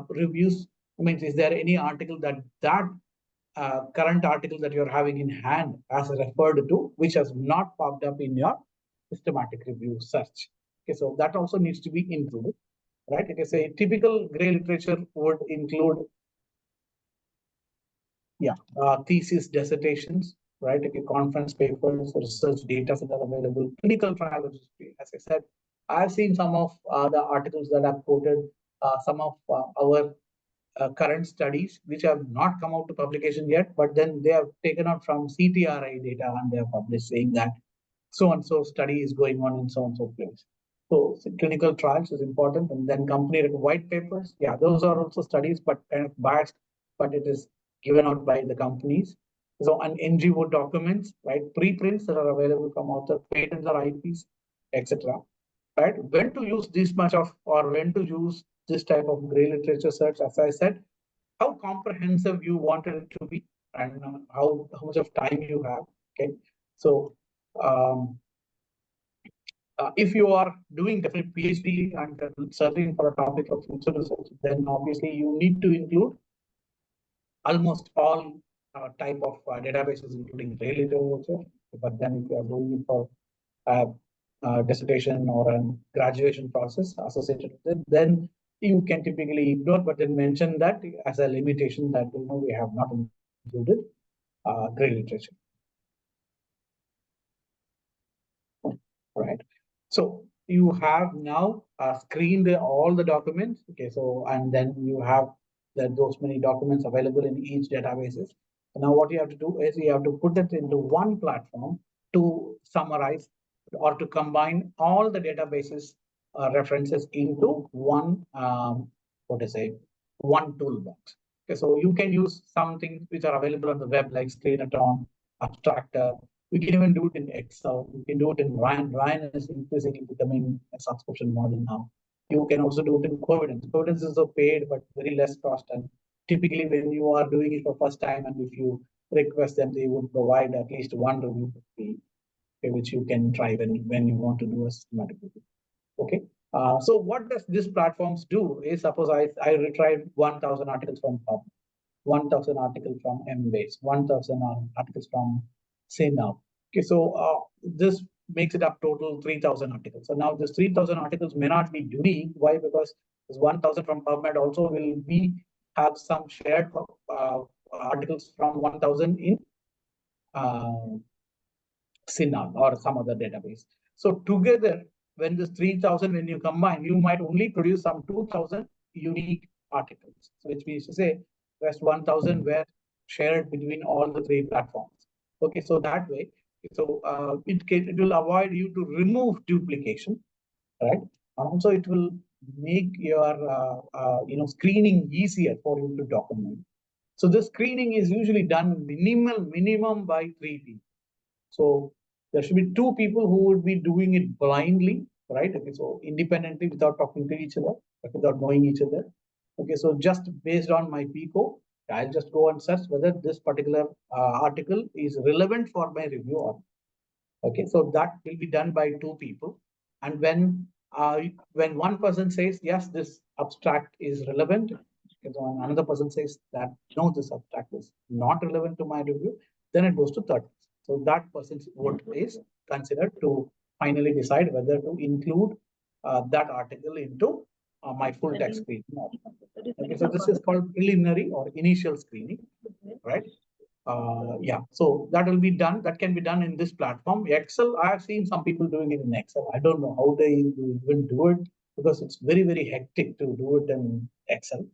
reviews? I mean, is there any article that current article that you're having in hand as referred to, which has not popped up in your systematic review search? Okay, so that also needs to be included, right? It is a typical gray literature would include, thesis, dissertations, right? Okay, conference papers, research data that are available, clinical trial registry. As I said, I've seen some of the articles that are quoted, some of our current studies which have not come out to publication yet, but then they have taken out from CTRI data and they have published saying that so and so study is going on in so and so place. So clinical trials is important, and then company white papers. Yeah, those are also studies, but kind of biased, but it is given out by the companies. So and NGO documents, right? Preprints that are available from author, patents or IPs, etc. Right? When to use this much of, or when to use this type of gray literature search, as I said, how comprehensive you wanted it to be, and how much of time you have. Okay, so if you are doing definitely PhD and searching for a topic of future research, then obviously you need to include almost all type of databases, including gray literature. But then if you are doing it for dissertation or a graduation process associated with it, then you can typically ignore, but then mention that as a limitation that we have not included gray literature. Right. So you have now screened all the documents. Okay, so and then you have those many documents available in each databases. Now what you have to do is you have to put it into one platform to summarize or to combine all the databases references into one one toolbox. Okay, so you can use some things which are available on the web like Screenatom, Abstractor. We can even do it in Excel. We can do it in Ryan. Ryan is increasingly becoming a subscription model now. You can also do it in Covidence. Covidence is a paid but very less cost. And typically, when you are doing it for first time, and if you request them, they would provide at least one review fee, which you can try when you want to do a systematic review. Okay. So what does this platforms do? Is suppose I retrieved 1,000 articles from PubMed, 1,000 articles from Embase, 1,000 articles from Singh. Okay, so this makes it up total 3,000 articles. So now this 3,000 articles may not be unique. Why? Because this 1,000 from PubMed also will have some shared articles from 1,000 in Synapse or some other database. So together, when this 3,000, when you combine, you might only produce some 2,000 unique articles. So which means to say, rest 1,000 were shared between all the three platforms. Okay, so that way, so it will avoid you to remove duplication, right? And also it will make your screening easier for you to document. So the screening is usually done minimum by 3 people. So there should be 2 people who would be doing it blindly, right? Okay, so independently without talking to each other, without knowing each other. Okay, so just based on my PICO, I'll just go and search whether this particular article is relevant for my review or not. Okay, so that will be done by 2 people. And when one person says, yes, this abstract is relevant, so another person says that, no, this abstract is not relevant to my review, then it goes to third. So that person's vote is considered to finally decide whether to include that article into my full text screen. Okay, so this is called preliminary or initial screening, right? Yeah, so that will be done. That can be done in this platform. Excel, I have seen some people doing it in Excel. I don't know how they even do it because it's very, very hectic to do it in Excel.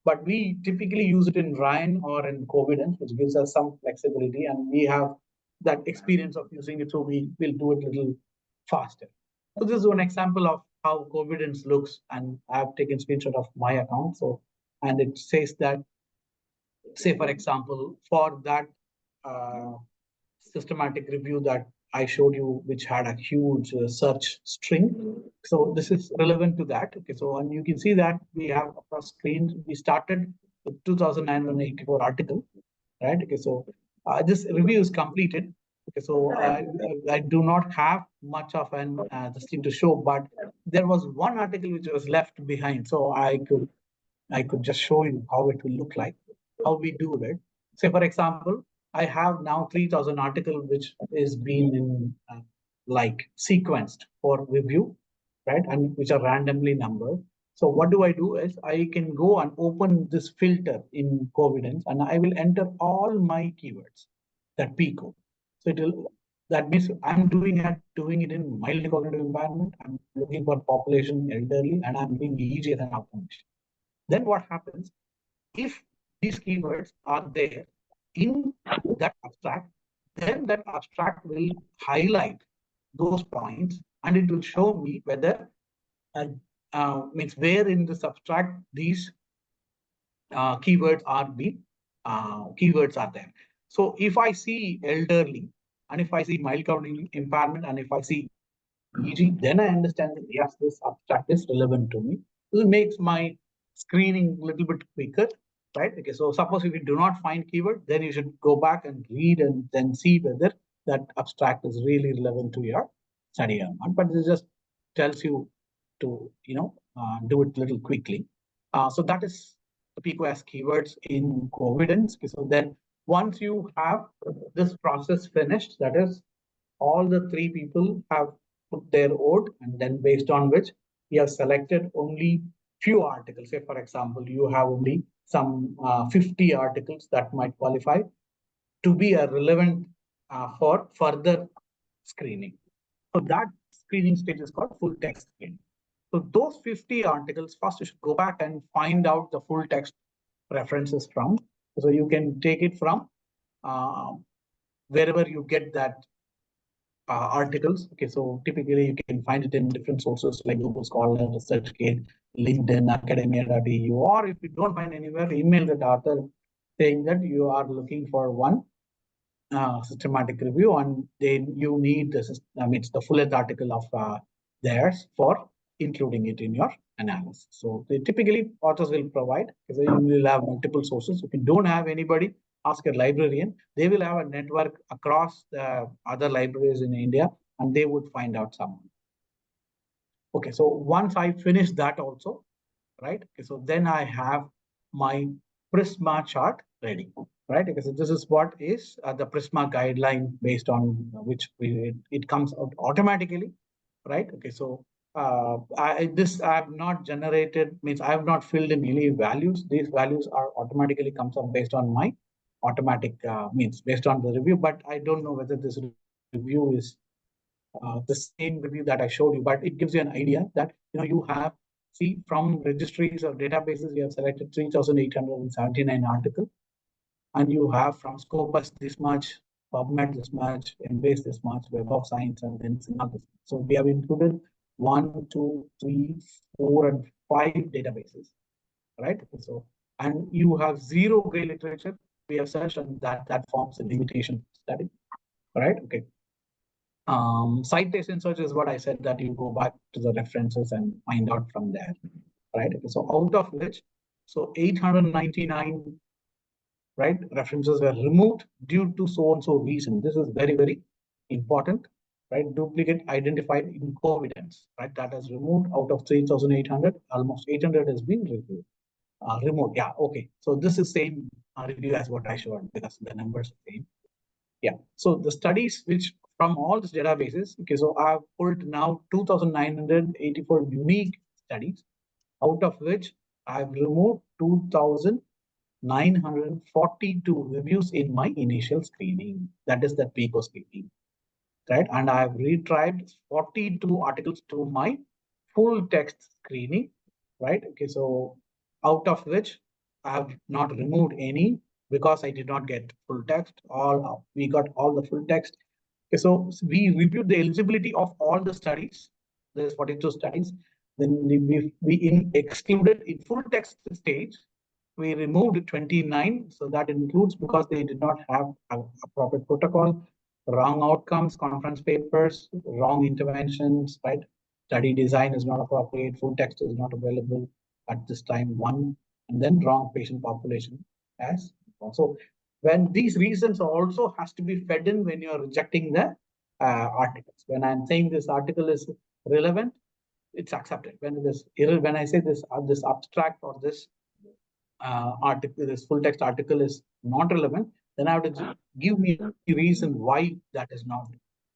But we typically use it in Ryan or in Covidence, which gives us some flexibility, and we have that experience of using it, so we will do it a little faster. So this is one example of how Covidence looks, and I've taken screenshot of my account. So, and it says that, say for example, for that uh, systematic review that I showed you, which had a huge search string. So this is relevant to that. Okay, so and you can see that we have across screens. We started with 2,984 article, right? Okay, so this review is completed. Okay, so I do not have much of an this thing to show, but there was one article which was left behind, so I could just show you how it will look like, how we do it. Say, for example, I have now 3,000 article which is being in like sequenced for review, right? And which are randomly numbered. So what do? Is I can go and open this filter in Covidence and I will enter all my keywords, that PICO. So it will, that means I'm doing it in mildly cognitive environment. I'm looking for population elderly and I'm doing EEG as an automation. Then what happens if these keywords are there in that abstract, then that abstract will highlight those points and it will show me whether means where in this abstract these keywords are there. So if I see elderly and if I see mild cognitive impairment and if I see EG, then I understand that yes, this abstract is relevant to me. This makes my screening a little bit quicker, right? Okay, so suppose if you do not find keyword, then you should go back and read and then see whether that abstract is really relevant to your study or not. But this just tells you to, do it a little quickly. So that is the PICO as keywords in Covidence. Okay, so then once you have this process finished, that is all the three people have put their vote, and then based on which you have selected only few articles. Say, for example, you have only some 50 articles that might qualify to be a relevant for further screening. So that screening stage is called full text screening. So those 50 articles, first you should go back and find out the full text references from. So you can take it from wherever you get that articles. Okay, so typically you can find it in different sources like Google Scholar, ResearchGate, LinkedIn, academia.eu, or if you don't find anywhere, email the author saying that you are looking for one systematic review and then you need this, it's the full article of theirs for including it in your analysis. So they typically authors will provide, because you will have multiple sources. If you don't have anybody, ask a librarian. They will have a network across the other libraries in India and they would find out someone. Okay, so once I finish that also, right? Okay, so then I have my Prisma chart ready, right? Because this is what is the Prisma guideline based on which it comes out automatically, right? Okay, so I have not generated, means I have not filled in any values. These values are automatically comes up based on my automatic means based on the review, but I don't know whether this review is the same review that I showed you, but it gives you an idea that you have, see, from registries or databases, you have selected 3,879 articles, and you have from Scopus this much, PubMed this much, Embase this much, Web of Science, and then Singh this. So we have included 1, 2, 3, 4, and 5 databases, right? So, and you have 0 gray literature. We have searched, and that forms a limitation study, right? Okay. Citation search is what I said, that you go back to the references and find out from there, right? So out of which, so 899, right, references were removed due to so and so reason. This is very, very important, right? Duplicate identified in Covidence, right? That is removed out of 3,800, almost 800 has been reviewed. Removed, yeah, okay. So this is same review as what I showed because the numbers are same. Yeah, so the studies which from all these databases, okay, so I've pulled now 2,984 unique studies, out of which I've removed 2,942 reviews in my initial screening. That is the PICO screening, right? And I have retried 42 articles to my full text screening, right? Okay, so out of which I have not removed any because I did not get full text. We got all the full text. Okay, so we reviewed the eligibility of all the studies. There's 42 studies. Then we excluded in full text stage. We removed 29. So that includes because they did not have a proper protocol, wrong outcomes, conference papers, wrong interventions, right? Study design is not appropriate, full text is not available at this time, one, and then wrong patient population as also. When these reasons also has to be fed in when you're rejecting the articles. When I'm saying this article is relevant, it's accepted. When I say this abstract or this article, this full text article is not relevant, then I have to give me a reason why that is not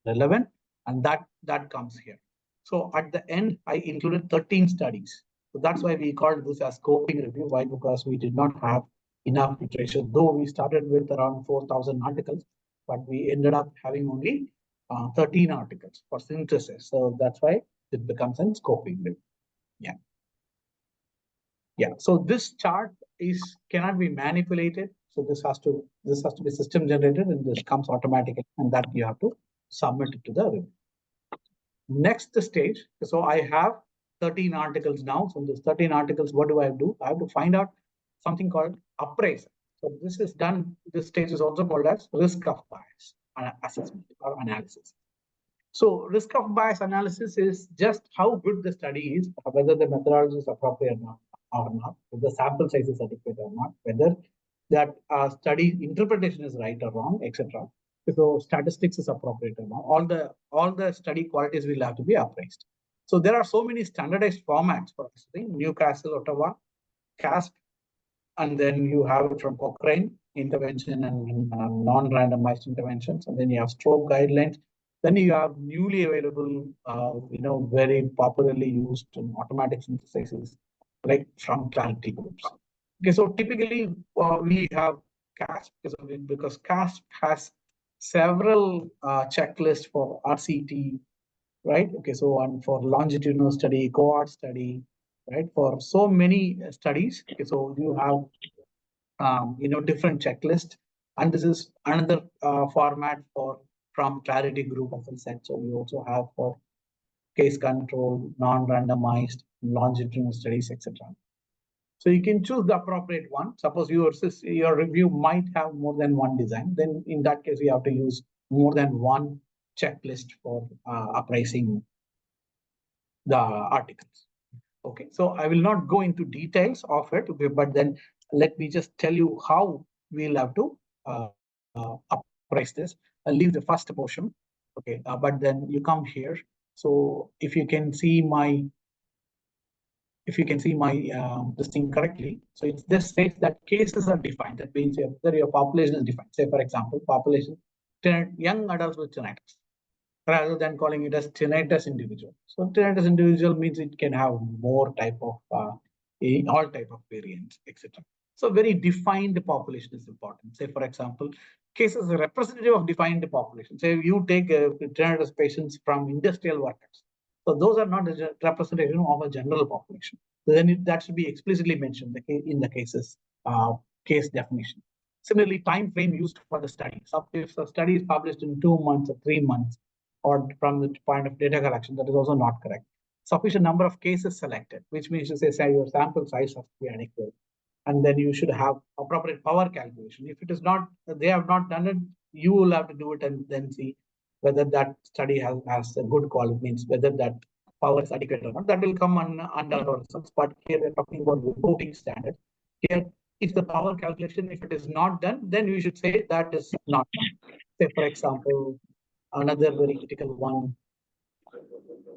relevant, and that comes here. So at the end, I included 13 studies. So that's why we called this as scoping review. Why? Because we did not have enough literature. Though we started with around 4,000 articles, but we ended up having only 13 articles for synthesis. So that's why it becomes a scoping review. Yeah. Yeah, so this chart cannot be manipulated. So this has to be system generated, and this comes automatically, and that you have to submit it to the review. Next stage. So I have 13 articles now. So in this 13 articles, what do I do? I have to find out something called appraisal. So this is done. This stage is also called as risk of bias assessment or analysis. So risk of bias analysis is just how good the study is, whether the methodology is appropriate or not, whether the sample size is adequate or not, whether that study interpretation is right or wrong, etc. So statistics is appropriate or not. All the study qualities will have to be appraised. So there are so many standardized formats for Newcastle, Ottawa, CASP, and then you have it from Cochrane, intervention and non-randomized interventions, and then you have stroke guidelines. Then you have newly available, very popularly used automatic synthesizes, like from Clarity groups. Okay, so typically we have CASP because CASP has several checklists for RCT, right? Okay, so and for longitudinal study, cohort study, right? For so many studies, okay, so you have different checklist, and this is another format from Clarity group, as I said. So we also have for case control, non-randomized, longitudinal studies, etc. So you can choose the appropriate one. Suppose your review might have more than one design, then in that case you have to use more than one checklist for appraising the articles. Okay, so I will not go into details of it, but then let me just tell you how we'll have to appraise this. I'll leave the first portion. Okay, but then you come here. So if you can see my this thing correctly, so it's this states that cases are defined. That means whether your population is defined. Say for example, population young adults with tinnitus, rather than calling it as tinnitus individual. So tinnitus individual means it can have more type of all type of variants, etc. So very defined population is important. Say for example, cases representative of defined population. Say you take tinnitus patients from industrial workers. So those are not a representation of a general population. So then that should be explicitly mentioned in the cases case definition. Similarly, time frame used for the study. So if the study is published in 2 months or 3 months, or from the point of data collection, that is also not correct. Sufficient number of cases selected, which means to say your sample size has to be adequate. And then you should have appropriate power calculation. If it is not, they have not done it, you will have to do it and then see whether that study has a good quality, means whether that power is adequate or not. That will come under our results. But here we're talking about reporting standard. Here, if the power calculation, if it is not done, then you should say that is not done. Say, for example, another very critical one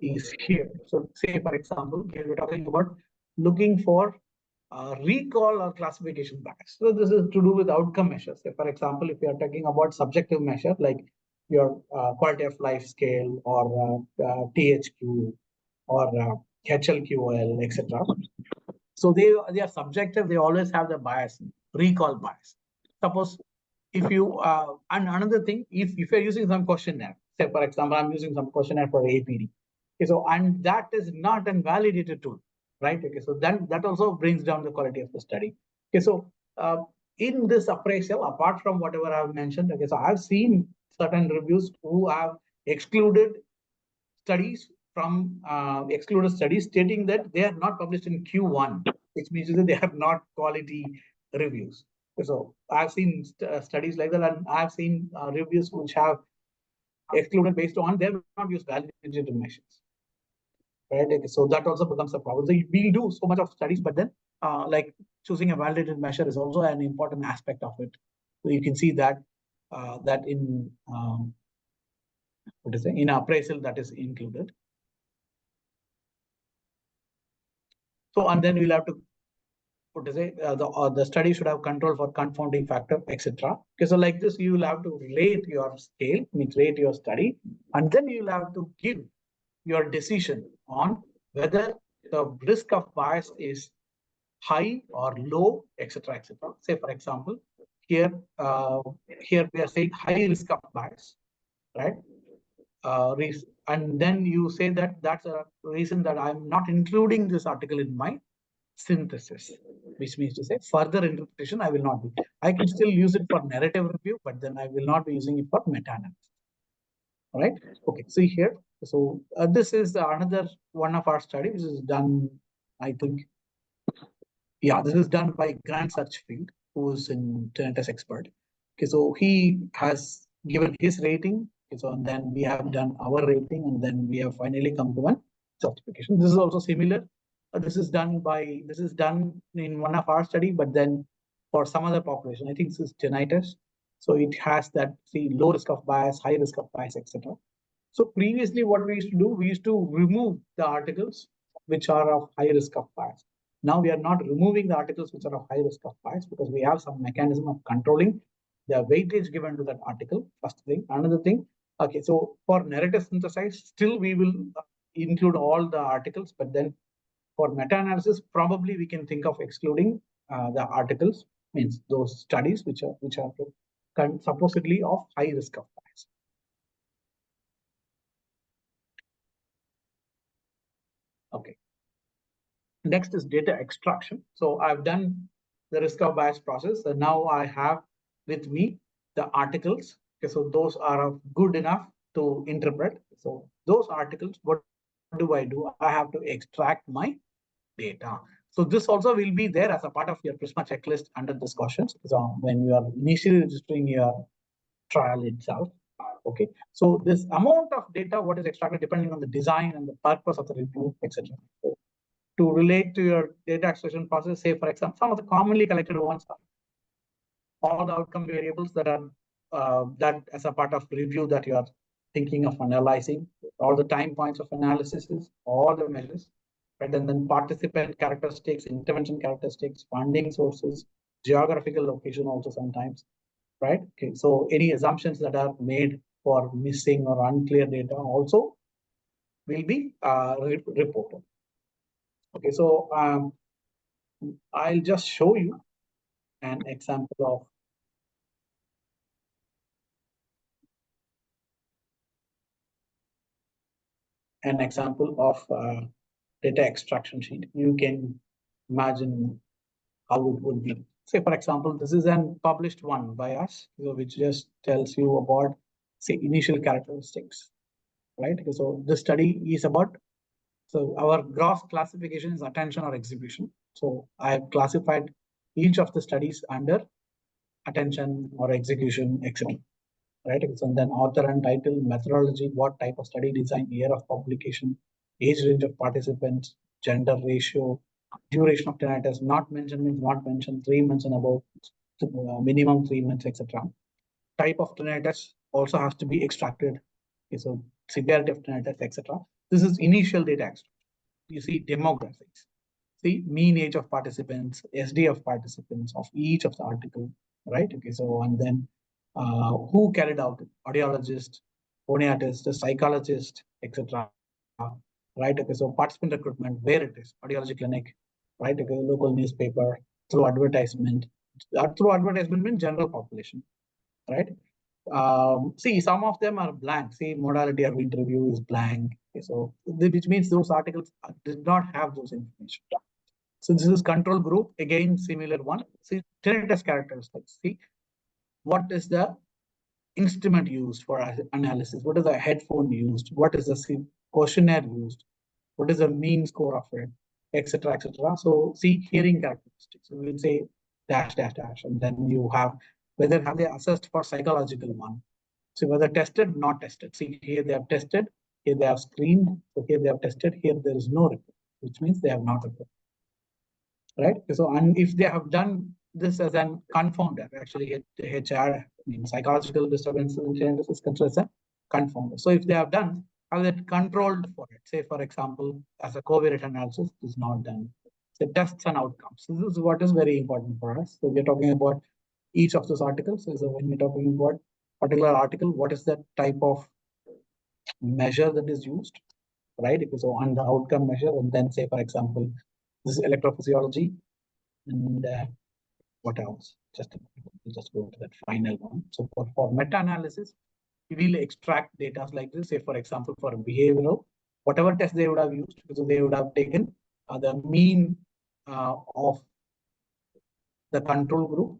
is here. So say, for example, here we're talking about looking for recall or classification bias. So this is to do with outcome measures. Say, for example, if you are talking about subjective measure like your quality of life scale or THQ or HLQL, etc. So they are subjective. They always have the bias, recall bias. Suppose if you and another thing, if you're using some questionnaire, say for example, I'm using some questionnaire for APD. Okay, so and that is not an validated tool, right? Okay, so then that also brings down the quality of the study. Okay, so in this appraisal, apart from whatever I've mentioned, okay, so I've seen certain reviews who have excluded studies from excluded studies stating that they are not published in Q1, which means that they are not quality reviews. So I've seen studies like that, and I've seen reviews which have excluded based on they have not used validated measures. Right. So that also becomes a problem. So we do so much of studies, but then like choosing a validated measure is also an important aspect of it. So you can see that that in what is it, in appraisal that is included. So and then we'll have to what is it? The study should have control for confounding factor, etc. Okay, so like this, you will have to rate your scale, means rate your study, and then you will have to give your decision on whether the risk of bias is high or low, etc., etc. Say, for example, here we are saying high risk of bias, right? And then you say that that's a reason that I'm not including this article in my synthesis, which means to say further interpretation I will not be. I can still use it for narrative review, but then I will not be using it for meta-analysis. All right. Okay. See here. So this is another one of our studies. This is done, I think. Yeah, this is done by Grant Searchfield, who is an tinnitus expert. Okay, so he has given his rating. Okay, so and then we have done our rating, and then we have finally come to one certification. This is also similar. This is done in one of our study, but then for some other population, I think this is tinnitus. So it has that low risk of bias, high risk of bias, etc. So previously, what we used to do, we used to remove the articles which are of high risk of bias. Now we are not removing the articles which are of high risk of bias because we have some mechanism of controlling the weightage given to that article. First thing. Another thing. Okay, so for narrative synthesis, still we will include all the articles, but then for meta-analysis, probably we can think of excluding the articles, means those studies which are supposedly of high risk of bias. Okay. Next is data extraction. So I've done the risk of bias process, and now I have with me the articles. Okay, so those are good enough to interpret. So those articles, what do? I have to extract my data. So this also will be there as a part of your Prisma checklist under discussions. So when you are initially registering your trial itself. Okay, so this amount of data, what is extracted depending on the design and the purpose of the review, etc. So to relate to your data extraction process, say for example, some of the commonly collected ones are all the outcome variables that are that as a part of review that you are thinking of analyzing, all the time points of analysis, all the measures, right? And then participant characteristics, intervention characteristics, funding sources, geographical location also sometimes, right? Okay, so any assumptions that are made for missing or unclear data also will be reported. Okay, so I'll just show you an example of data extraction sheet. You can imagine how it would be. Say, for example, this is an published one by us, which just tells you about, say, initial characteristics, right? So this study is about, so our gross classification is attention or exhibition. So I have classified each of the studies under attention or execution, etc. Right? And then author and title, methodology, what type of study design, year of publication, age range of participants, gender ratio, duration of tinnitus, not mentioned means not mentioned, 3 months and above, minimum 3 months, etc. Type of tinnitus also has to be extracted. Okay, so severity of tinnitus, etc. This is initial data extraction. You see demographics. See mean age of participants, SD of participants of each of the article, right? Okay, so and then who carried out it? Audiologist, phoniatrist, psychologist, etc. right? Okay, so participant recruitment, where it is, audiology clinic, right? Okay, local newspaper, through advertisement. Through advertisement means general population, right? See, some of them are blank. See, modality of interview is blank. Okay, so which means those articles did not have those information. So this is control group, again, similar one. See, tinnitus characteristics. See, what is the instrument used for analysis? What is the headphone used? What is the questionnaire used? What is the mean score of it, etc., etc. So see hearing characteristics. We will say dash dash dash, and then you have whether have they assessed for psychological one. So whether tested, not tested. See here they have tested, here they have screened, so here they have tested, here there is no report, which means they have not reported. Right? So and if they have done this as an confounder, actually HR means psychological disturbances in changes is considered as a confounder. So if they have done, have they controlled for it? Say for example, as a covariate analysis is not done. So tests and outcomes. So this is what is very important for us. So we're talking about each of those articles. So when we're talking about particular article, what is the type of measure that is used, right? So on the outcome measure, and then say for example, this is electrophysiology, and what else? Just go to that final one. So for meta-analysis, we will extract data like this. Say, for example, for behavioral, whatever test they would have used, so they would have taken the mean of the control group,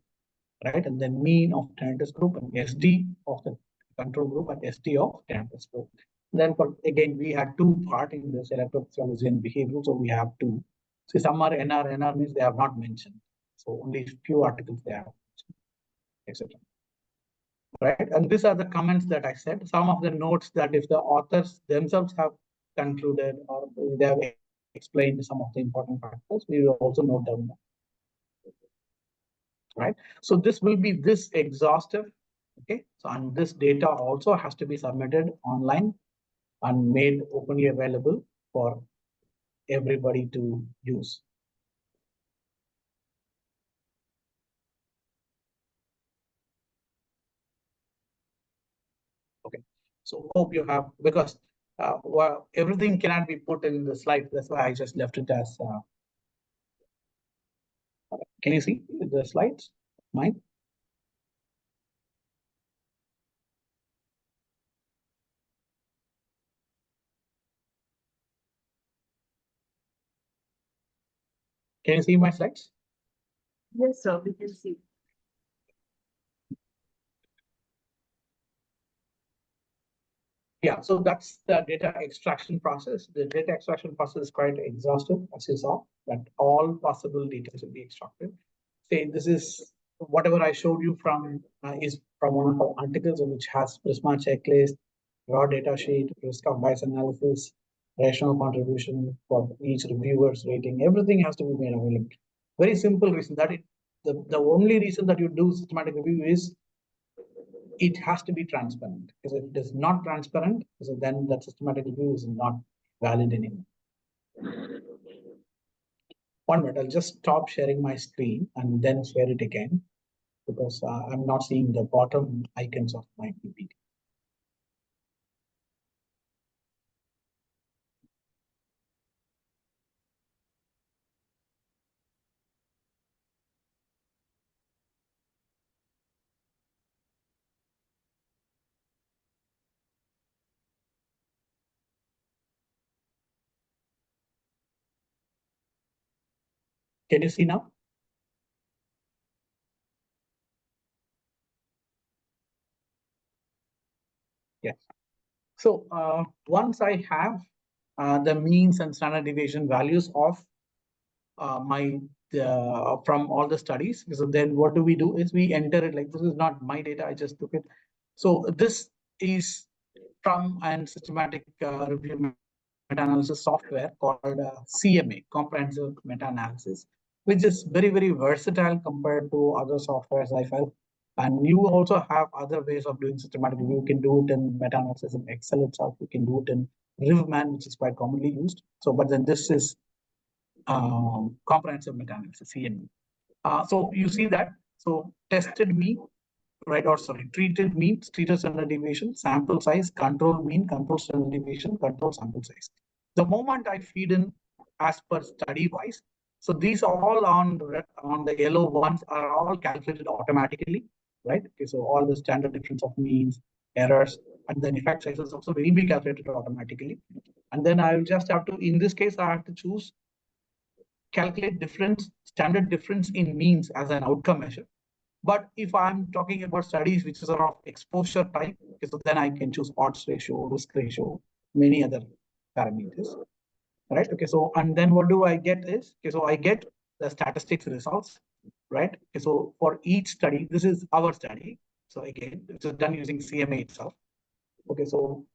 right? And then mean of tinnitus group and SD of the control group and SD of tinnitus group. Then for again, we had two parts in this electrophysiology and behavioral, so we have two. So some are NR. NR means they have not mentioned. So only few articles they have, etc. Right, and these are the comments that I said. Some of the notes that if the authors themselves have concluded or they have explained some of the important factors, we will also note down. Right, so this will be this exhaustive. Okay, so and this data also has to be submitted online and made openly available for everybody to use. Okay, so hope you have, because well, everything cannot be put in the slide. That's why I just left it as. Can you see the slides? Mine? Can you see my slides? Yes, sir, we can see. Yeah, so that's the data extraction process. The data extraction process is quite exhaustive, as you saw, that all possible data should be extracted. Say this is whatever I showed you from is from one of our articles, which has Prisma checklist, raw data sheet, risk of bias analysis, rational contribution for each reviewer's rating. Everything has to be made available. Very simple reason that the only reason that you do systematic review is it has to be transparent, because if it is not transparent, so then that systematic review is not valid anymore. 1 minute, I'll just stop sharing my screen and then share it again, because I'm not seeing the bottom icons of my PPT. Can you see now? Yes. So once I have the means and standard deviation values of my from all the studies, so then what do? Is we enter it like this is not my data, I just took it. So this is from and systematic review meta-analysis software called CMA, Comprehensive Meta-Analysis, which is very, very versatile compared to other softwares I felt. And you also have other ways of doing systematic review. You can do it in meta-analysis in Excel itself. You can do it in Reuben, which is quite commonly used. So, but then this is comprehensive meta-analysis, CMA. So you see that. So tested mean, right, or sorry, treated means, treated standard deviation, sample size, control mean, control standard deviation, control sample size. The moment I feed in as per study wise, so these all on the yellow ones are all calculated automatically, right? Okay, so all the standard difference of means, errors, and then effect sizes also will be calculated automatically. And then I will just have to, in this case, I have to choose calculate difference, standard difference in means as an outcome measure. But if I'm talking about studies which is of exposure type, okay, so then I can choose odds ratio, risk ratio, many other parameters, right? Okay, so and then what do I get is, okay, so I get the statistics results, right? Okay, so for each study, this is our study. So again, it's done using CMA itself. Okay, so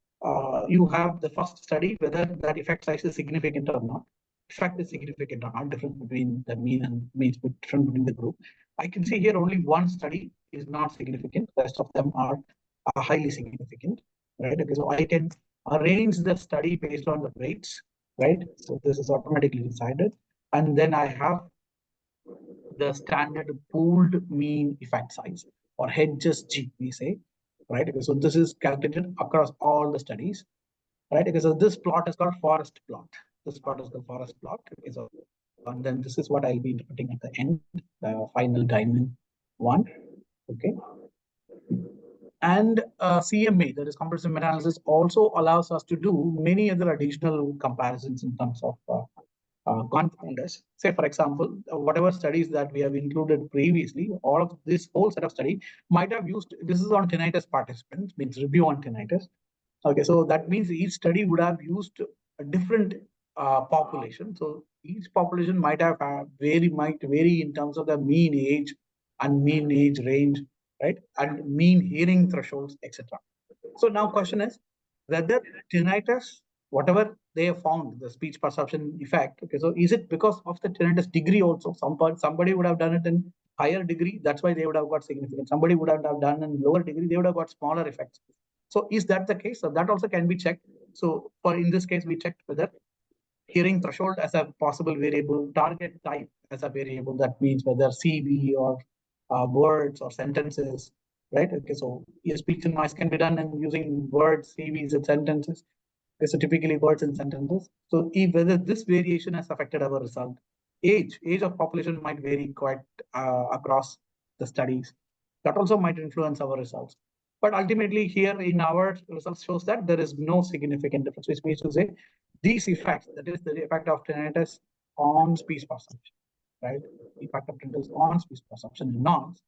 you have the first study, whether that effect size is significant or not. Effect is significant or not, difference between the mean and means different between the group. I can see here only one study is not significant. The rest of them are highly significant, right? Okay, so I can arrange the study based on the weights, right? So this is automatically decided. And then I have the standard pooled mean effect size, or HSG, we say, right? Okay, so this is calculated across all the studies, right? Okay, so this plot is called forest plot. This plot is the forest plot. Okay, so and then this is what I'll be interpreting at the end, the final diamond one. Okay. And CMA, that is comprehensive meta-analysis, also allows us to do many other additional comparisons in terms of confounders. Say, for example, whatever studies that we have included previously, all of this whole set of study might have used, this is on tinnitus participants, means review on tinnitus. Okay, so that means each study would have used a different population. So each population might vary in terms of the mean age and mean age range, right? And mean hearing thresholds, etc. So now question is whether tinnitus, whatever they have found, the speech perception effect, okay, so is it because of the tinnitus degree also? Somebody would have done it in higher degree, that's why they would have got significant. Somebody would have done in lower degree, they would have got smaller effects. So is that the case? So that also can be checked. So for in this case, we checked whether hearing threshold as a possible variable, target type as a variable, that means whether CV or words or sentences, right? Okay, so your speech and noise can be done and using words, CVs, and sentences. Okay, so typically words and sentences. So if whether this variation has affected our result. Age of population might vary quite across the studies. That also might influence our results. But ultimately here in our results shows that there is no significant difference, which means to say these effects, that is the effect of tinnitus on speech perception, right? The effect of tinnitus on speech perception in norms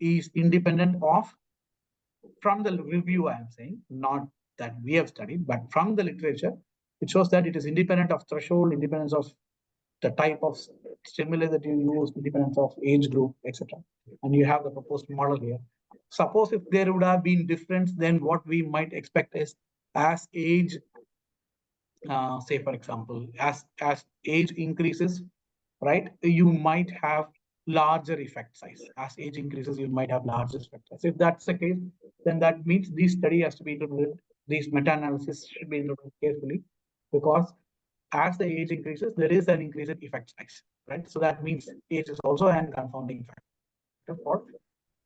is independent of, from the review I am saying, not that we have studied, but from the literature, it shows that it is independent of threshold, independence of the type of stimulus that you use, independence of age group, etc. And you have the proposed model here. Suppose if there would have been difference, then what we might expect is as age, say for example, as age increases, right, you might have larger effect size. As age increases, you might have larger effect size. If that's the case, then that means this study has to be interpreted, these meta-analysis should be interpreted carefully, because as the age increases, there is an increase in effect size, right? So that means age is also an confounding factor for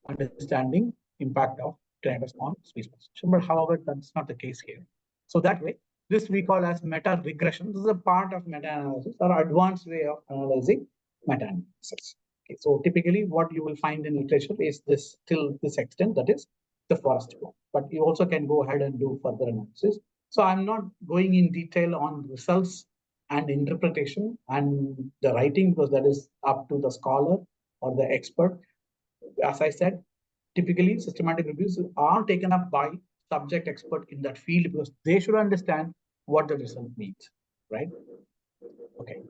understanding impact of tinnitus on speech perception. But however, that's not the case here. So that way, this we call as meta-regression. This is a part of meta-analysis or advanced way of analyzing meta-analysis. Okay, so typically what you will find in literature is this till this extent, that is the forest plot. But you also can go ahead and do further analysis. So I'm not going in detail on results and interpretation and the writing, because that is up to the scholar or the expert. As I said, typically systematic reviews are taken up by subject expert in that field, because they should understand what the result means, right? Okay.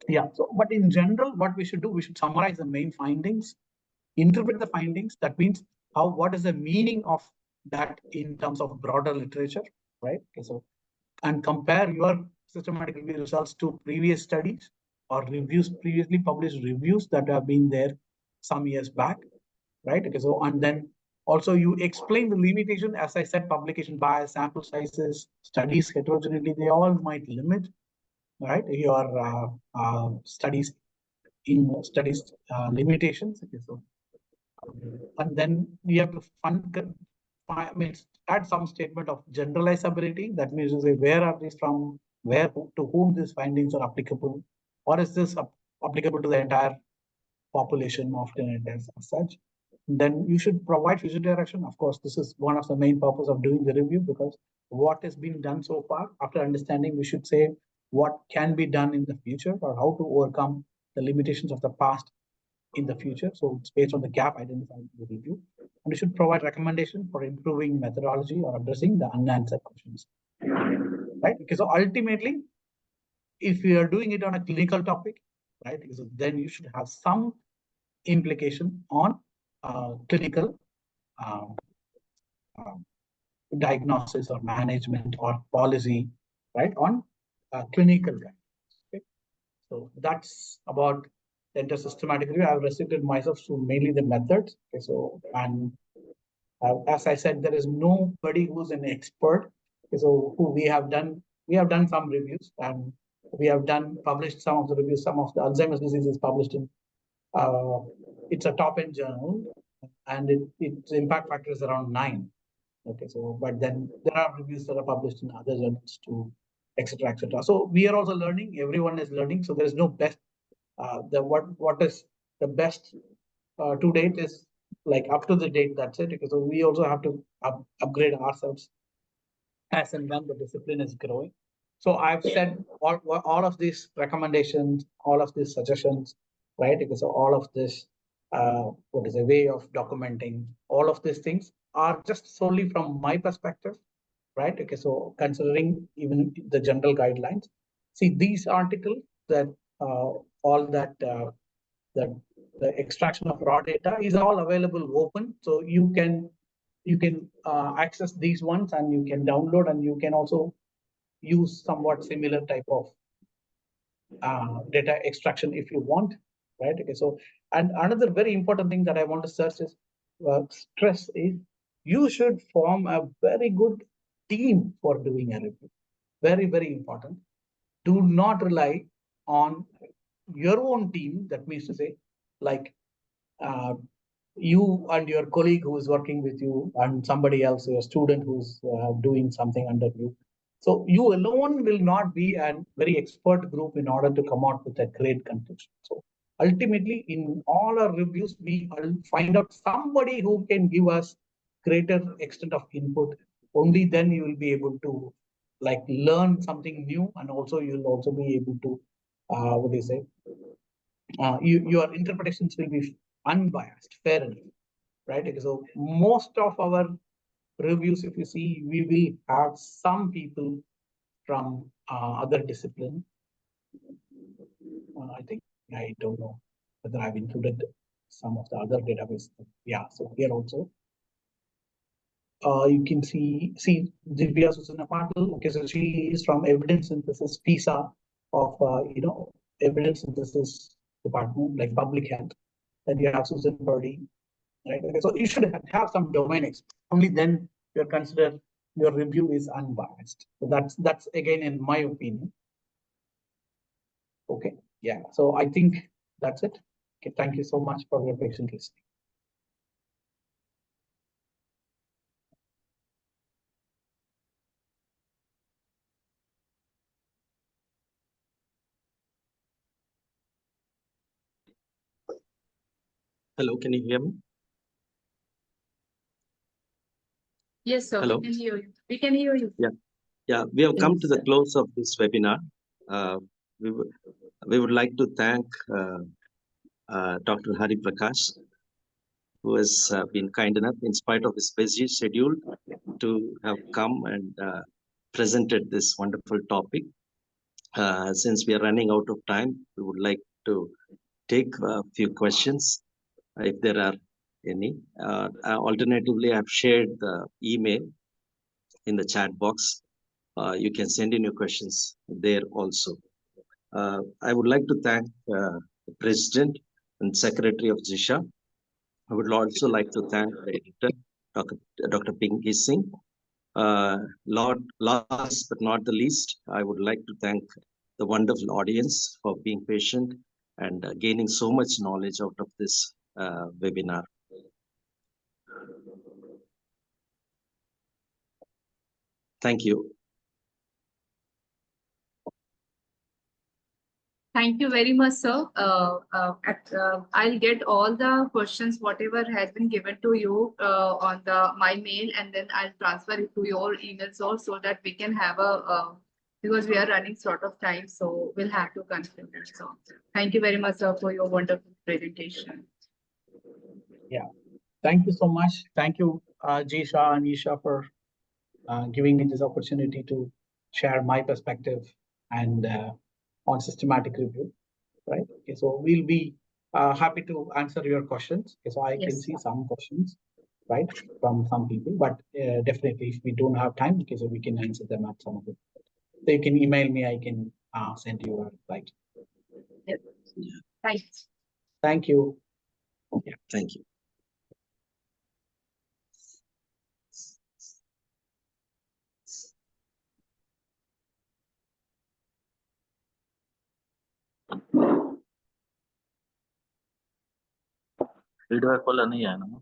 Yeah. So, but in general, what we should do, we should summarize the main findings, interpret the findings. That means what is the meaning of that in terms of broader literature, right? Okay, so, and compare your systematic review results to previous studies or reviews, previously published reviews that have been there some years back, right? Okay, so, and then also you explain the limitation, as I said, publication bias, sample sizes, studies heterogeneity, they all might limit, right, your studies limitations. Okay, so, and then you have to add some statement of generalizability. That means to say, where are these from, where to whom these findings are applicable, or is this applicable to the entire population of Canadians as such. Then you should provide future direction. Of course, this is one of the main purpose of doing the review, because what has been done so far, after understanding, we should say what can be done in the future or how to overcome the limitations of the past in the future. So it's based on the gap identified in the review. And we should provide recommendation for improving methodology or addressing the unanswered questions. Right? Because ultimately, if you are doing it on a clinical topic, right, so then you should have some implication on clinical diagnosis or management or policy, right, on clinical guidance. Okay? So that's about the systematic review. I've restricted myself to mainly the methods. Okay, so, and as I said, there is nobody who's an expert. Okay, so who we have done some reviews, and we have published some of the reviews. Some of the Alzheimer's disease is published in it's a top-end journal, and its impact factor is around 9. Okay, so but then there are reviews that are published in other journals too, etc., etc. So we are also learning. Everyone is learning. So there is no best. What is the best to date is like up to the date. That's it. Because so we also have to upgrade ourselves as and when the discipline is growing. So I've said all of these recommendations, all of these suggestions, right? Because all of this, what is a way of documenting, all of these things are just solely from my perspective, right? Okay, so considering even the general guidelines, see these articles that all that the extraction of raw data is all available open, so you can access these ones and you can download, and you can also use somewhat similar type of data extraction if you want, right? Okay, so and another very important thing that I want to stress is you should form a very good team for doing a review. Very, very important. Do not rely on your own team. That means to say, like you and your colleague who is working with you, and somebody else, your student who's doing something under you. So you alone will not be a very expert group in order to come out with a great conclusion. So ultimately, in all our reviews, we will find out somebody who can give us greater extent of input. Only then you will be able to like learn something new, and also you'll also be able to what do you say? Your interpretations will be unbiased, fair enough, right? So most of our reviews, if you see, we will have some people from other discipline. I think, I don't know whether I've included some of the other database. Yeah, so here also. You can see Divya Susana Patil. Okay, so she is from evidence synthesis PISA of evidence synthesis department, like public health. Then you have Susan Purdy, right? Okay, so you should have some domain experience. Only then you're considered your review is unbiased. So that's again in my opinion. Okay, yeah. So I think that's it. Okay, thank you so much for your patient listening. Hello, can you hear me? Yes, sir. Hello. We can hear you. We can hear you. Yeah, we have come Yes, to the sir. close of this webinar. We would like to thank Dr. Hariprakash, who has been kind enough, in spite of his busy schedule, to have come and presented this wonderful topic. Since we are running out of time, we would like to take a few questions, if there are any. Alternatively, I've shared the email in the chat box. You can send in your questions there also. I would like to thank the President and Secretary of JISHA. I would also like to thank the editor, Dr. Pinki Singh. Last but not the least, I would like to thank the wonderful audience for being patient and gaining so much knowledge out of this webinar. Thank you. Thank you very much, sir. I'll get all the questions, whatever has been given to you on my mail, and then I'll transfer it to your email so that we can have because we are running short of time, so we'll have to conclude it. So thank you very much, sir, for your wonderful presentation. Thank you so much. Thank you, JISHA and Isha, for giving me this opportunity to share my perspective and on systematic review, right? Okay, so we'll be happy to answer your questions. Okay, so I can Yes, see sir. some questions, right, from some people, but definitely if we don't have time, okay, so we can answer them at some of it. So you can email me, I can send you a reply. Thanks. Thank you. Thank you. Feedback वाला नहीं आया ना